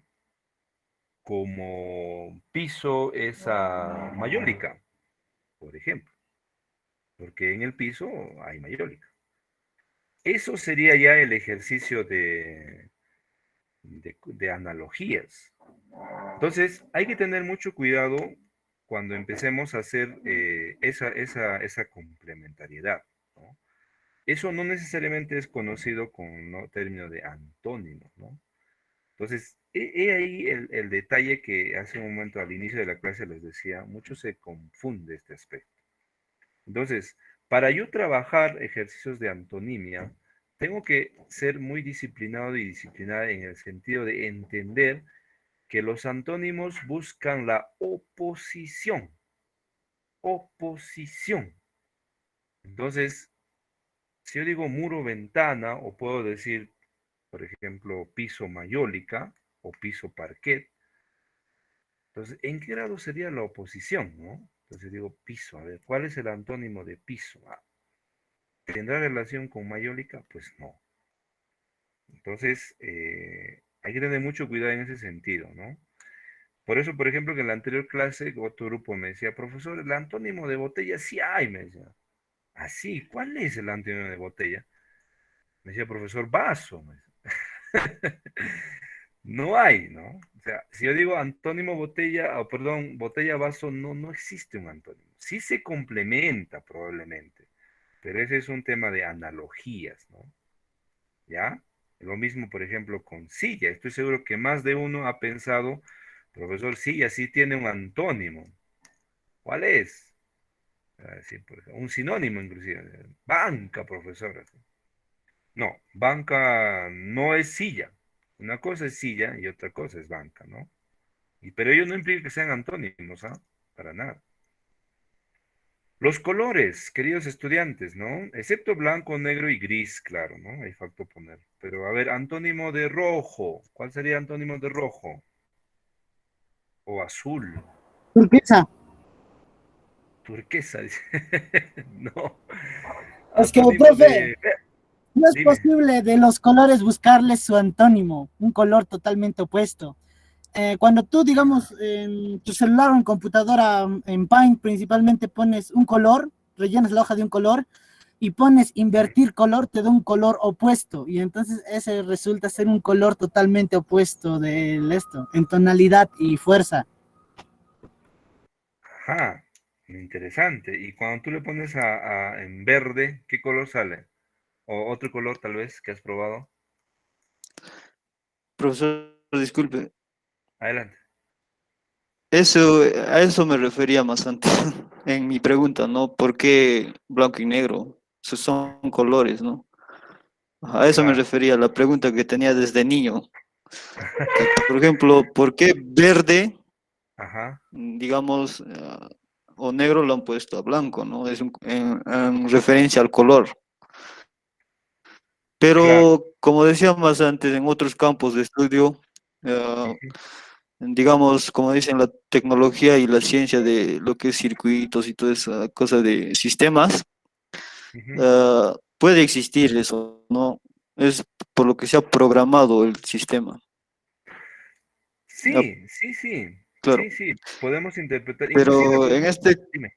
Speaker 1: como piso es a mayólica, por ejemplo, porque en el piso hay mayólica. Eso sería ya el ejercicio de analogías. Entonces, hay que tener mucho cuidado cuando empecemos a hacer esa complementariedad, ¿no? Eso no necesariamente es conocido con ¿no? término de antónimo, ¿no? Entonces, he ahí el detalle que hace un momento al inicio de la clase les decía, mucho se confunde este aspecto. Entonces, para yo trabajar ejercicios de antonimia, tengo que ser muy disciplinado y disciplinada en el sentido de entender que los antónimos buscan la oposición. Oposición. Entonces, si yo digo muro, ventana, o puedo decir, por ejemplo, piso mayólica o piso parquet, entonces, ¿en qué grado sería la oposición, no? Entonces digo piso, a ver, ¿cuál es el antónimo de piso? Ah, ¿Tendrá relación con mayólica? Pues no. Entonces, hay que tener mucho cuidado en ese sentido, ¿no? Por eso, por ejemplo, que en la anterior clase, otro grupo me decía, profesor, el antónimo de botella sí hay, me decía. Ah, sí, ¿cuál es el antónimo de botella? Me decía, profesor, vaso. Me decía. No hay, ¿no? O sea, si yo digo antónimo botella, o perdón, botella vaso, no, no existe un antónimo. Sí se complementa probablemente, pero ese es un tema de analogías, ¿no? ¿Ya? Lo mismo, por ejemplo, con silla. Estoy seguro que más de uno ha pensado, profesor, silla sí tiene un antónimo. ¿Cuál es? A decir, por ejemplo, un sinónimo inclusive. Banca, profesor. No, banca no es silla. Una cosa es silla y otra cosa es banca, ¿no? Pero ello no implica que sean antónimos, ¿ah? Para nada. Los colores, queridos estudiantes, ¿no? Excepto blanco, negro y gris, claro, ¿no? Hay falta poner. Pero a ver, antónimo de rojo. ¿Cuál sería antónimo de rojo? O azul.
Speaker 10: Turquesa.
Speaker 1: Turquesa, dice. No.
Speaker 10: Es que,
Speaker 1: Antónimo
Speaker 10: profe,
Speaker 1: de...
Speaker 10: no es
Speaker 1: Dime.
Speaker 10: posible de los colores buscarles su antónimo, un color totalmente opuesto. Cuando tú, digamos, en tu celular o en computadora, en Paint principalmente pones un color, rellenas la hoja de un color y pones invertir color, te da un color opuesto. Y entonces ese resulta ser un color totalmente opuesto de esto, en tonalidad y fuerza.
Speaker 1: Ajá. Interesante. Y cuando tú le pones en verde, ¿qué color sale? O otro color tal vez que has probado.
Speaker 3: Profesor, disculpe.
Speaker 1: Adelante.
Speaker 3: A eso me refería más antes en mi pregunta, ¿no? ¿Por qué blanco y negro? Esos son colores, ¿no? A eso me
Speaker 1: Claro.
Speaker 3: refería, la pregunta que tenía desde niño. Que, por ejemplo, ¿por qué verde,
Speaker 1: Ajá.
Speaker 3: digamos, o negro lo han puesto a blanco, ¿no? Es en referencia al color.
Speaker 1: Claro.
Speaker 3: Pero, como decía más antes, en otros campos de estudio,
Speaker 1: Ujú,
Speaker 3: digamos, como dicen, la tecnología y la ciencia de lo que es circuitos y toda esa cosa de sistemas,
Speaker 1: ujú.
Speaker 3: puede existir eso, ¿no? Es por lo que se ha programado el sistema. Ah,
Speaker 1: Sí, sí, sí.
Speaker 3: claro,
Speaker 1: Sí, sí. Podemos interpretar. Inclusive,
Speaker 3: pero
Speaker 1: por ejemplo, dime,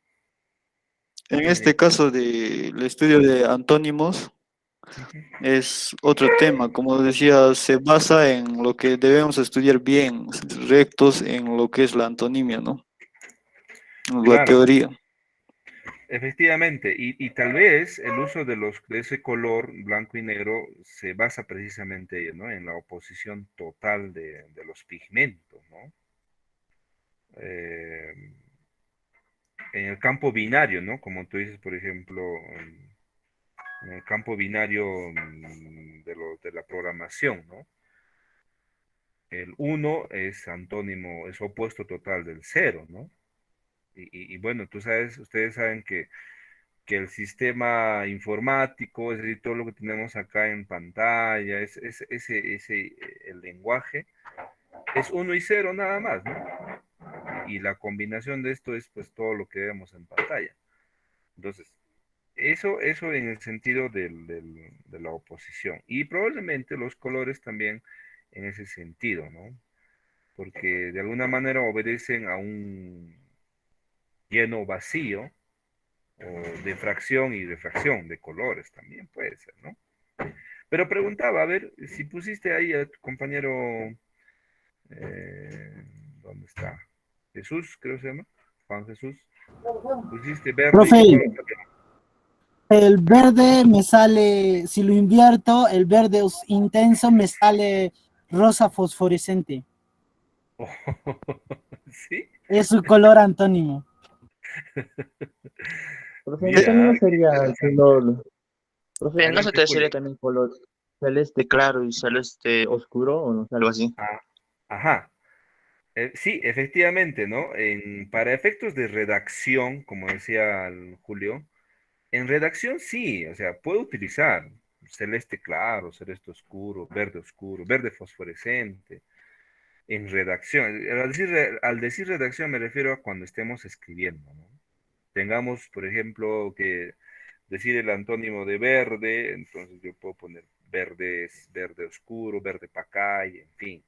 Speaker 3: en
Speaker 1: dime,
Speaker 3: este
Speaker 1: dime.
Speaker 3: caso del estudio de antónimos,
Speaker 1: Ujú.
Speaker 3: es otro tema. Como decía, se basa en lo que debemos estudiar bien, rectos en lo que es la antonimia, ¿no? La
Speaker 1: Claro,
Speaker 3: teoría.
Speaker 1: efectivamente. Y tal vez el uso de ese color blanco y negro se basa precisamente, ¿no? En la oposición total de los pigmentos, ¿no? Eh, en el campo binario, ¿no? Como tú dices, por ejemplo, en el campo binario de la programación, ¿no? El uno es antónimo, es opuesto total del cero, ¿no? Y bueno, tú sabes, ustedes saben que el sistema informático, es decir, todo lo que tenemos acá en pantalla, el lenguaje, es uno y cero nada más, ¿no? Y la combinación de esto es pues todo lo que vemos en pantalla. Entonces, eso en el sentido de la oposición. Y probablemente los colores también en ese sentido, ¿no? Porque de alguna manera obedecen a un lleno vacío o de fracción y refracción de colores también puede ser, ¿no? Pero preguntaba, a ver, si pusiste ahí a tu compañero, eh, ¿dónde está? Jesús, creo que se llama, Juan Jesús. Pusiste verde y
Speaker 10: Profe,
Speaker 1: qué color salió.
Speaker 10: el verde me sale, si lo invierto, el verde intenso me sale rosa fosforescente.
Speaker 1: ¿Sí?
Speaker 10: Es su color antónimo.
Speaker 12: Profe, ¿no
Speaker 1: Mira,
Speaker 12: también
Speaker 1: qué
Speaker 12: sería el
Speaker 1: interesante.
Speaker 12: color, profe, no se
Speaker 1: Adelante,
Speaker 12: te sería
Speaker 1: Julio.
Speaker 12: también color celeste claro y celeste oscuro o no sé, algo así?
Speaker 1: Ah, ajá. Sí, efectivamente, ¿no? Para efectos de redacción, como decía Julio, en redacción sí, o sea, puedo utilizar celeste claro, celeste oscuro, verde fosforescente, en redacción. Al decir redacción me refiero a cuando estemos escribiendo, ¿no? Tengamos, por ejemplo, que decir el antónimo de verde, entonces yo puedo poner verde es verde oscuro, verde pacay, en fin,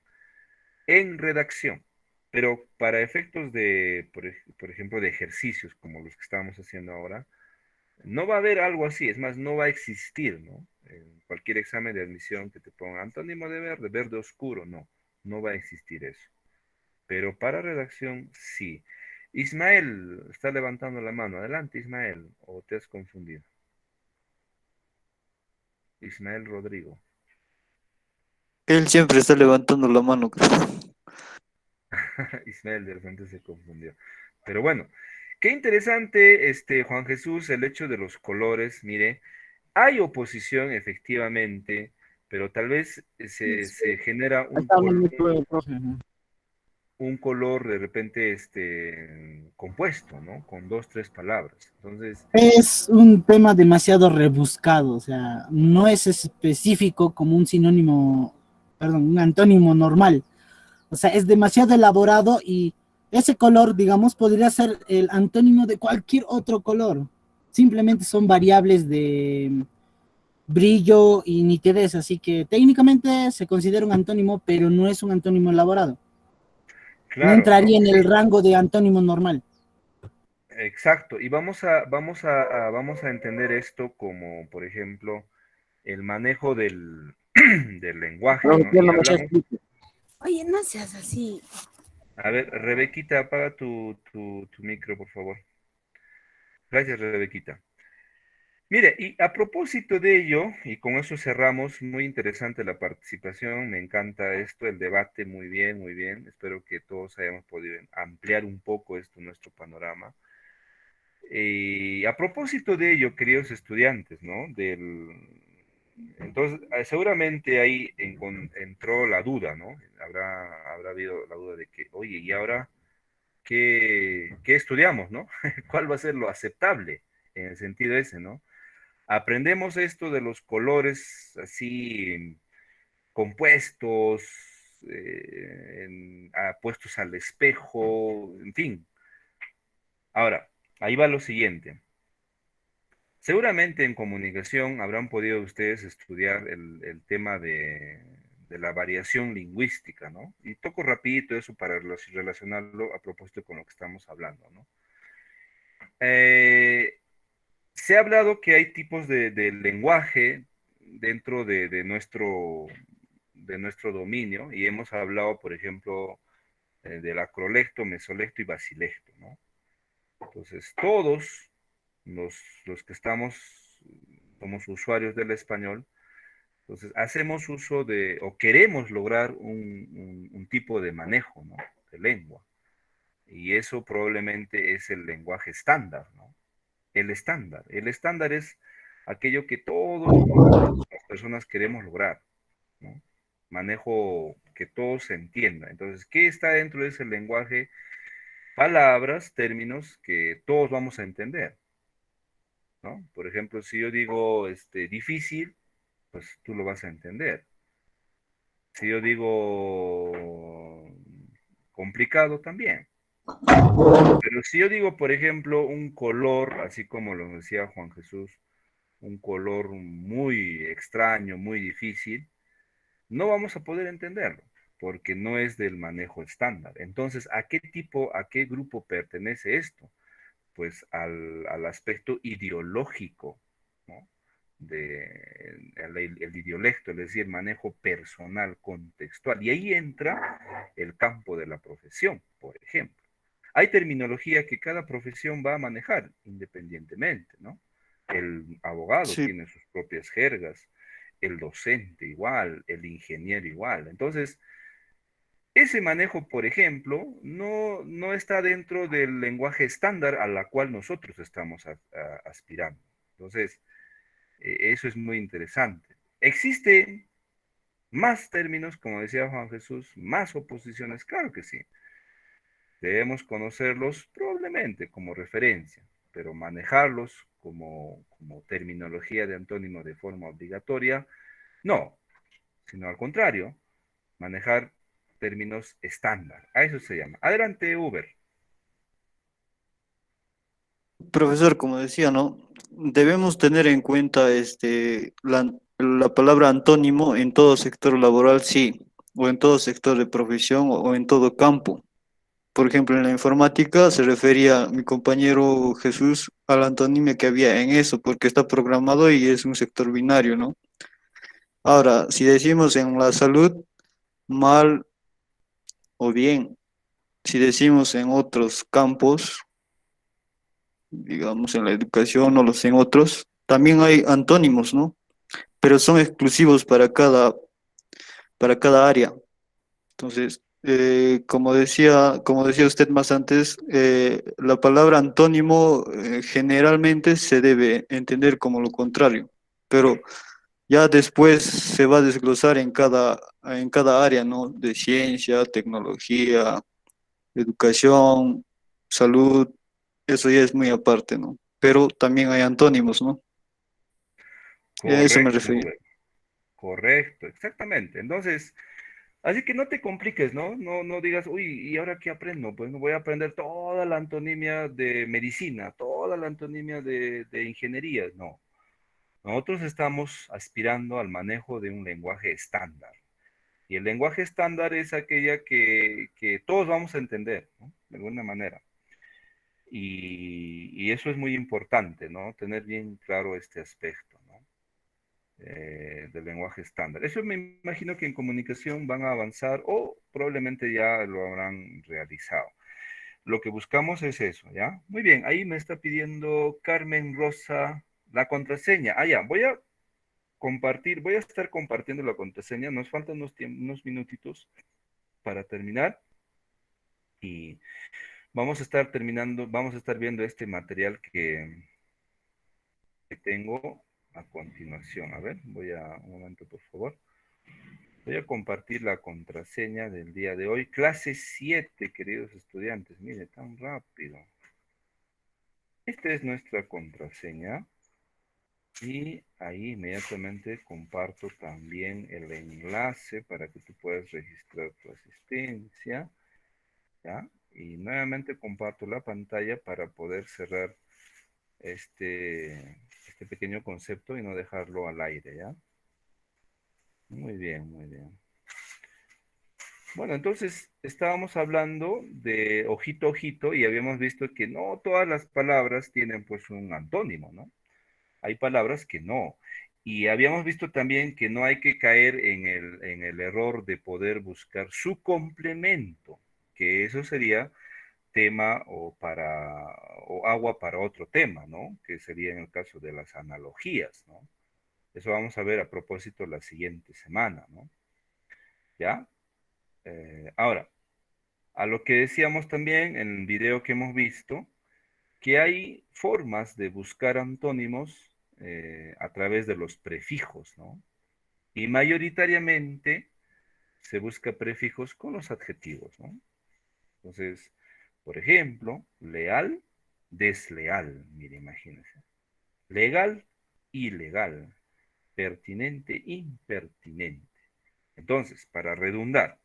Speaker 1: en redacción. Pero para efectos de, por ejemplo, de ejercicios como los que estamos haciendo ahora, no va a haber algo así, es más, no va a existir, ¿no? En cualquier examen de admisión que te ponga antónimo de verde, verde oscuro, no, no va a existir eso. Pero para redacción, sí. Ismael está levantando la mano. Adelante, Ismael, o te has confundido. Ismael Rodrigo.
Speaker 3: Él siempre está levantando la mano.
Speaker 1: Ismael de repente se confundió. Pero bueno, qué interesante, Juan Jesús, el hecho de los colores. Mire, hay oposición efectivamente, pero tal vez se genera
Speaker 10: Está hablando el profe.
Speaker 1: un color de repente compuesto, ¿no? Con dos, tres palabras. Entonces,
Speaker 10: Es un tema demasiado rebuscado, o sea, no es específico como un sinónimo, perdón, un antónimo normal. O sea, es demasiado elaborado y ese color, digamos, podría ser el antónimo de cualquier otro color. Simplemente son variables de brillo y nitidez, así que técnicamente se considera un antónimo, pero no es un antónimo elaborado. No
Speaker 1: claro, ¿no?
Speaker 10: entraría en el rango de antónimo normal.
Speaker 1: Exacto. Y vamos a entender esto como, por ejemplo, el manejo del lenguaje,
Speaker 11: Profe,
Speaker 1: ¿no?
Speaker 11: ya
Speaker 1: Y
Speaker 11: no me echa
Speaker 1: hablamos,
Speaker 11: explique.
Speaker 5: Oye, no seas así.
Speaker 1: a ver, Rebequita, apaga tu micro, por favor. Gracias, Rebequita. Mire, y a propósito de ello, y con eso cerramos, muy interesante la participación, me encanta esto, el debate, muy bien, muy bien. Espero que todos hayamos podido ampliar un poco esto, nuestro panorama. Y a propósito de ello, queridos estudiantes, ¿no? Entonces, seguramente ahí entró la duda, ¿no? Habrá habido la duda de que, oye, ¿y ahora qué estudiamos, ¿no? ¿Cuál va a ser lo aceptable en el sentido ese, ¿no? Aprendemos esto de los colores así compuestos, puestos al espejo, en fin. Ahora, ahí va lo siguiente. Seguramente en comunicación habrán podido ustedes estudiar el tema de la variación lingüística, ¿no? Y toco rapidito eso para relacionarlo a propósito con lo que estamos hablando, ¿no? Eh, Se ha hablado que hay tipos de lenguaje dentro de nuestro dominio y hemos hablado, por ejemplo, del acrolecto, mesolecto y basilecto, ¿no? Entonces, todos los que somos usuarios del español, entonces hacemos uso o queremos lograr un tipo de manejo, ¿no? De lengua. Y eso probablemente es el lenguaje estándar, ¿no? El estándar. El estándar es aquello que todos las personas queremos lograr, ¿no? Manejo que todos se entienda. Entonces, ¿qué está dentro de ese lenguaje? Palabras, términos que todos vamos a entender, ¿no? Por ejemplo, si yo digo difícil, pues tú lo vas a entender. Si yo digo complicado, también. Pero si yo digo, por ejemplo, un color, así como lo decía Juan Jesús, un color muy extraño, muy difícil, no vamos a poder entenderlo, porque no es del manejo estándar. Entonces, a qué grupo pertenece esto? Pues al aspecto ideológico, ¿no? El idiolecto, es decir, manejo personal, contextual. Y ahí entra el campo de la profesión, por ejemplo. Hay terminología que cada profesión va a manejar independientemente, ¿no? El abogado
Speaker 3: Sí,
Speaker 1: tiene sus propias jergas, el docente igual, el ingeniero igual. Entonces, ese manejo, por ejemplo, no está dentro del lenguaje estándar a la cual nosotros estamos aspirando. Entonces, eso es muy interesante. Existen más términos, como decía Juan Jesús, más oposiciones, claro que sí. Debemos conocerlos probablemente como referencia, pero manejarlos como terminología de antónimo de forma obligatoria, no, sino al contrario, manejar términos estándar. A eso se llama. Adelante, Uber.
Speaker 3: Profesor, como decía, ¿no? Debemos tener en cuenta la palabra antónimo en todo sector laboral, sí, o en todo sector de profesión o en todo campo. Por ejemplo, en la informática se refería mi compañero Jesús a la antonimia que había en eso, porque está programado y es un sector binario, ¿no? Ahora, si decimos en la salud, mal o bien, si decimos en otros campos, digamos en la educación o los en otros, también hay antónimos, ¿no? Pero son exclusivos para cada área. Entonces, como decía usted más antes, la palabra antónimo generalmente se debe entender como lo contrario, pero ya después se va a desglosar en cada área, ¿no? De ciencia, tecnología, educación, salud, eso ya es muy aparte, ¿no? Pero también hay antónimos, ¿no? A eso me
Speaker 1: Correcto,
Speaker 3: refería.
Speaker 1: Rubén. Correcto, exactamente. Entonces, así que no te compliques, ¿no? No digas, uy, ¿y ahora qué aprendo? Pues no voy a aprender toda la antonimia de medicina, toda la antonimia de ingeniería. No. Nosotros estamos aspirando al manejo de un lenguaje estándar. Y el lenguaje estándar es aquella que todos vamos a entender, ¿no? De alguna manera. Y eso es muy importante, ¿no? Tener bien claro este aspecto, ¿no? Del lenguaje estándar. Eso me imagino que en comunicación van a avanzar o probablemente ya lo habrán realizado. Lo que buscamos es eso, ¿ya? Muy bien, ahí me está pidiendo Carmen Rosa la contraseña. Ah, ya, voy a estar compartiendo la contraseña. Nos faltan unos minutitos para terminar y vamos a estar viendo este material que tengo a continuación. A ver, un momento, por favor. Voy a compartir la contraseña del día de hoy. Clase 7, queridos estudiantes. Mire, tan rápido. Esta es nuestra contraseña. Y ahí inmediatamente comparto también el enlace para que tú puedas registrar tu asistencia. ¿Ya? Y nuevamente comparto la pantalla para poder cerrar este pequeño concepto y no dejarlo al aire, ¿ya? Muy bien, muy bien. Bueno, entonces estábamos hablando de ojito, ojito, y habíamos visto que no todas las palabras tienen pues un antónimo, ¿no? Hay palabras que no. Y habíamos visto también que no hay que caer en el error de poder buscar su complemento, que eso sería tema o agua para otro tema, ¿no? Que sería en el caso de las analogías, ¿no? Eso vamos a ver a propósito la siguiente semana, ¿no? ¿Ya? Ahora, a lo que decíamos también en el video que hemos visto, que hay formas de buscar antónimos a través de los prefijos, ¿no? Y mayoritariamente se busca prefijos con los adjetivos, ¿no? Entonces, por ejemplo, leal, desleal, mire, imagínense. Legal, ilegal. Pertinente, impertinente. Entonces, para redundar,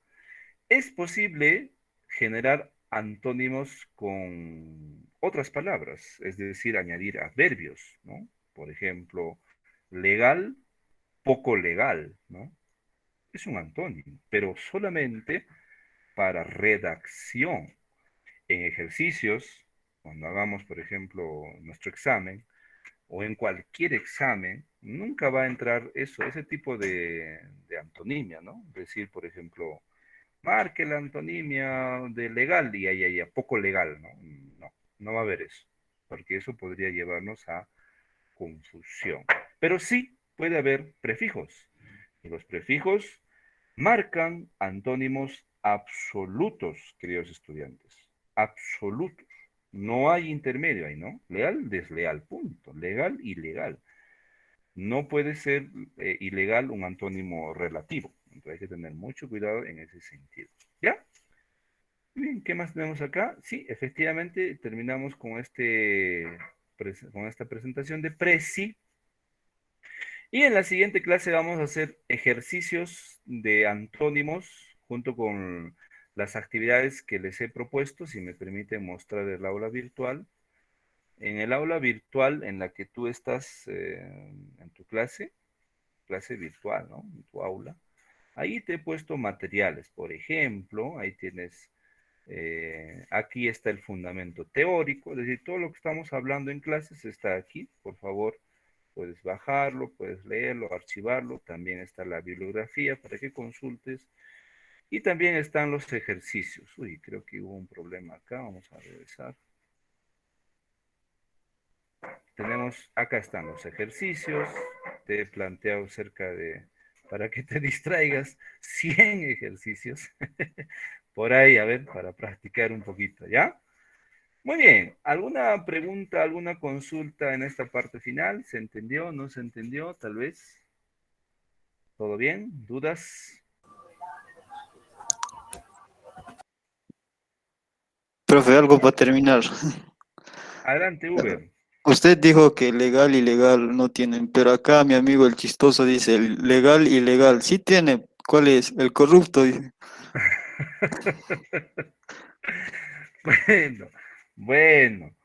Speaker 1: es posible generar antónimos con otras palabras, es decir, añadir adverbios, ¿no? Por ejemplo, legal, poco legal, ¿no? Es un antónimo, pero solamente para redacción. En ejercicios, cuando hagamos, por ejemplo, nuestro examen, o en cualquier examen, nunca va a entrar ese tipo de antonimia, ¿no? Decir, por ejemplo, marque la antonimia de legal y ahí, poco legal, ¿no? No, no va a haber eso, porque eso podría llevarnos a confusión. Pero sí puede haber prefijos, y los prefijos marcan antónimos absolutos, queridos estudiantes, absolutos. No hay intermedio ahí, ¿no? Leal, desleal, punto. Legal, ilegal. No puede ser ilegal un antónimo relativo. Entonces hay que tener mucho cuidado en ese sentido. ¿Ya? Bien, ¿qué más tenemos acá? Sí, efectivamente terminamos con con esta presentación de Prezi. Y en la siguiente clase vamos a hacer ejercicios de antónimos junto con las actividades que les he propuesto, si me permiten mostrar el aula virtual. En el aula virtual en la que tú estás en tu clase virtual, ¿no? En tu aula. Ahí te he puesto materiales, por ejemplo, ahí tienes, aquí está el fundamento teórico, es decir, todo lo que estamos hablando en clases está aquí, por favor, puedes bajarlo, puedes leerlo, archivarlo, también está la bibliografía para que consultes, y también están los ejercicios. Uy, creo que hubo un problema acá, vamos a revisar. Acá están los ejercicios, te he planteado cerca de, para que te distraigas, 100 ejercicios, por ahí, a ver, para practicar un poquito, ¿ya? Muy bien, ¿alguna pregunta, alguna consulta en esta parte final? ¿Se entendió, no se entendió, tal vez? ¿Todo bien? ¿Dudas?
Speaker 3: Profe, algo para terminar.
Speaker 1: Adelante, Uber.
Speaker 3: Usted dijo que legal y legal no tienen, pero acá mi amigo el chistoso dice legal y legal. Sí tiene. ¿Cuál es? El corrupto, dice.
Speaker 1: Bueno,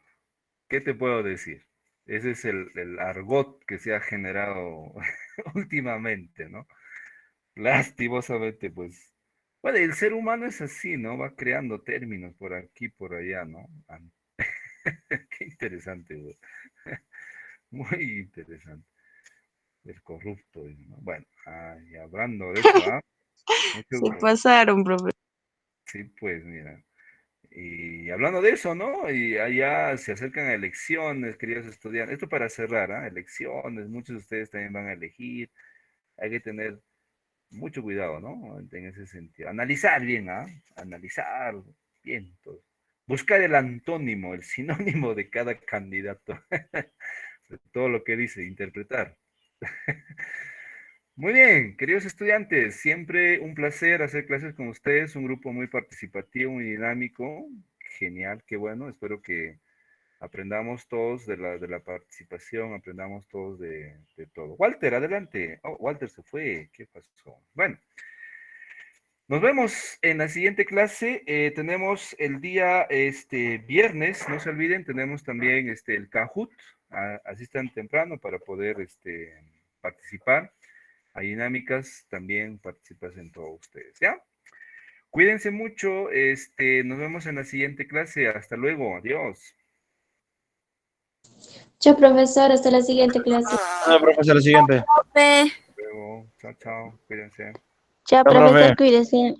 Speaker 1: ¿qué te puedo decir? Ese es el argot que se ha generado últimamente, ¿no? Lastimosamente, pues. Bueno, el ser humano es así, ¿no? Va creando términos por aquí, por allá, ¿no? Qué interesante, güey. Muy interesante. El corrupto, ¿no? Bueno, y hablando de eso, ¿ah?
Speaker 9: Se pasaron, profe.
Speaker 1: Sí, pues mira. Y hablando de eso, ¿no? Y allá se acercan a elecciones, queridos estudiantes. Esto para cerrar, ¿ah? Elecciones, muchos de ustedes también van a elegir. Hay que tener mucho cuidado, ¿no? En ese sentido. Analizar bien, ¿ah? Analizar bien todo. Buscar el antónimo, el sinónimo de cada candidato. De todo lo que dice, interpretar. Muy bien, queridos estudiantes, siempre un placer hacer clases con ustedes, un grupo muy participativo, muy dinámico, genial, qué bueno, espero que aprendamos todos de la participación, aprendamos todos de todo. Walter, adelante. Oh, Walter se fue, ¿qué pasó? Bueno, nos vemos en la siguiente clase, tenemos el día viernes, no se olviden, tenemos también el Kahoot, asistan temprano para poder participar. Hay dinámicas, también participas en todos ustedes, ¿ya? Cuídense mucho, nos vemos en la siguiente clase. Hasta luego, adiós.
Speaker 6: Chao, profesor, hasta la siguiente clase.
Speaker 12: Profesor, la siguiente.
Speaker 1: Hasta luego, chao, chao, cuídense.
Speaker 6: Chao,
Speaker 12: Chao, profe.
Speaker 6: profesor, cuídese.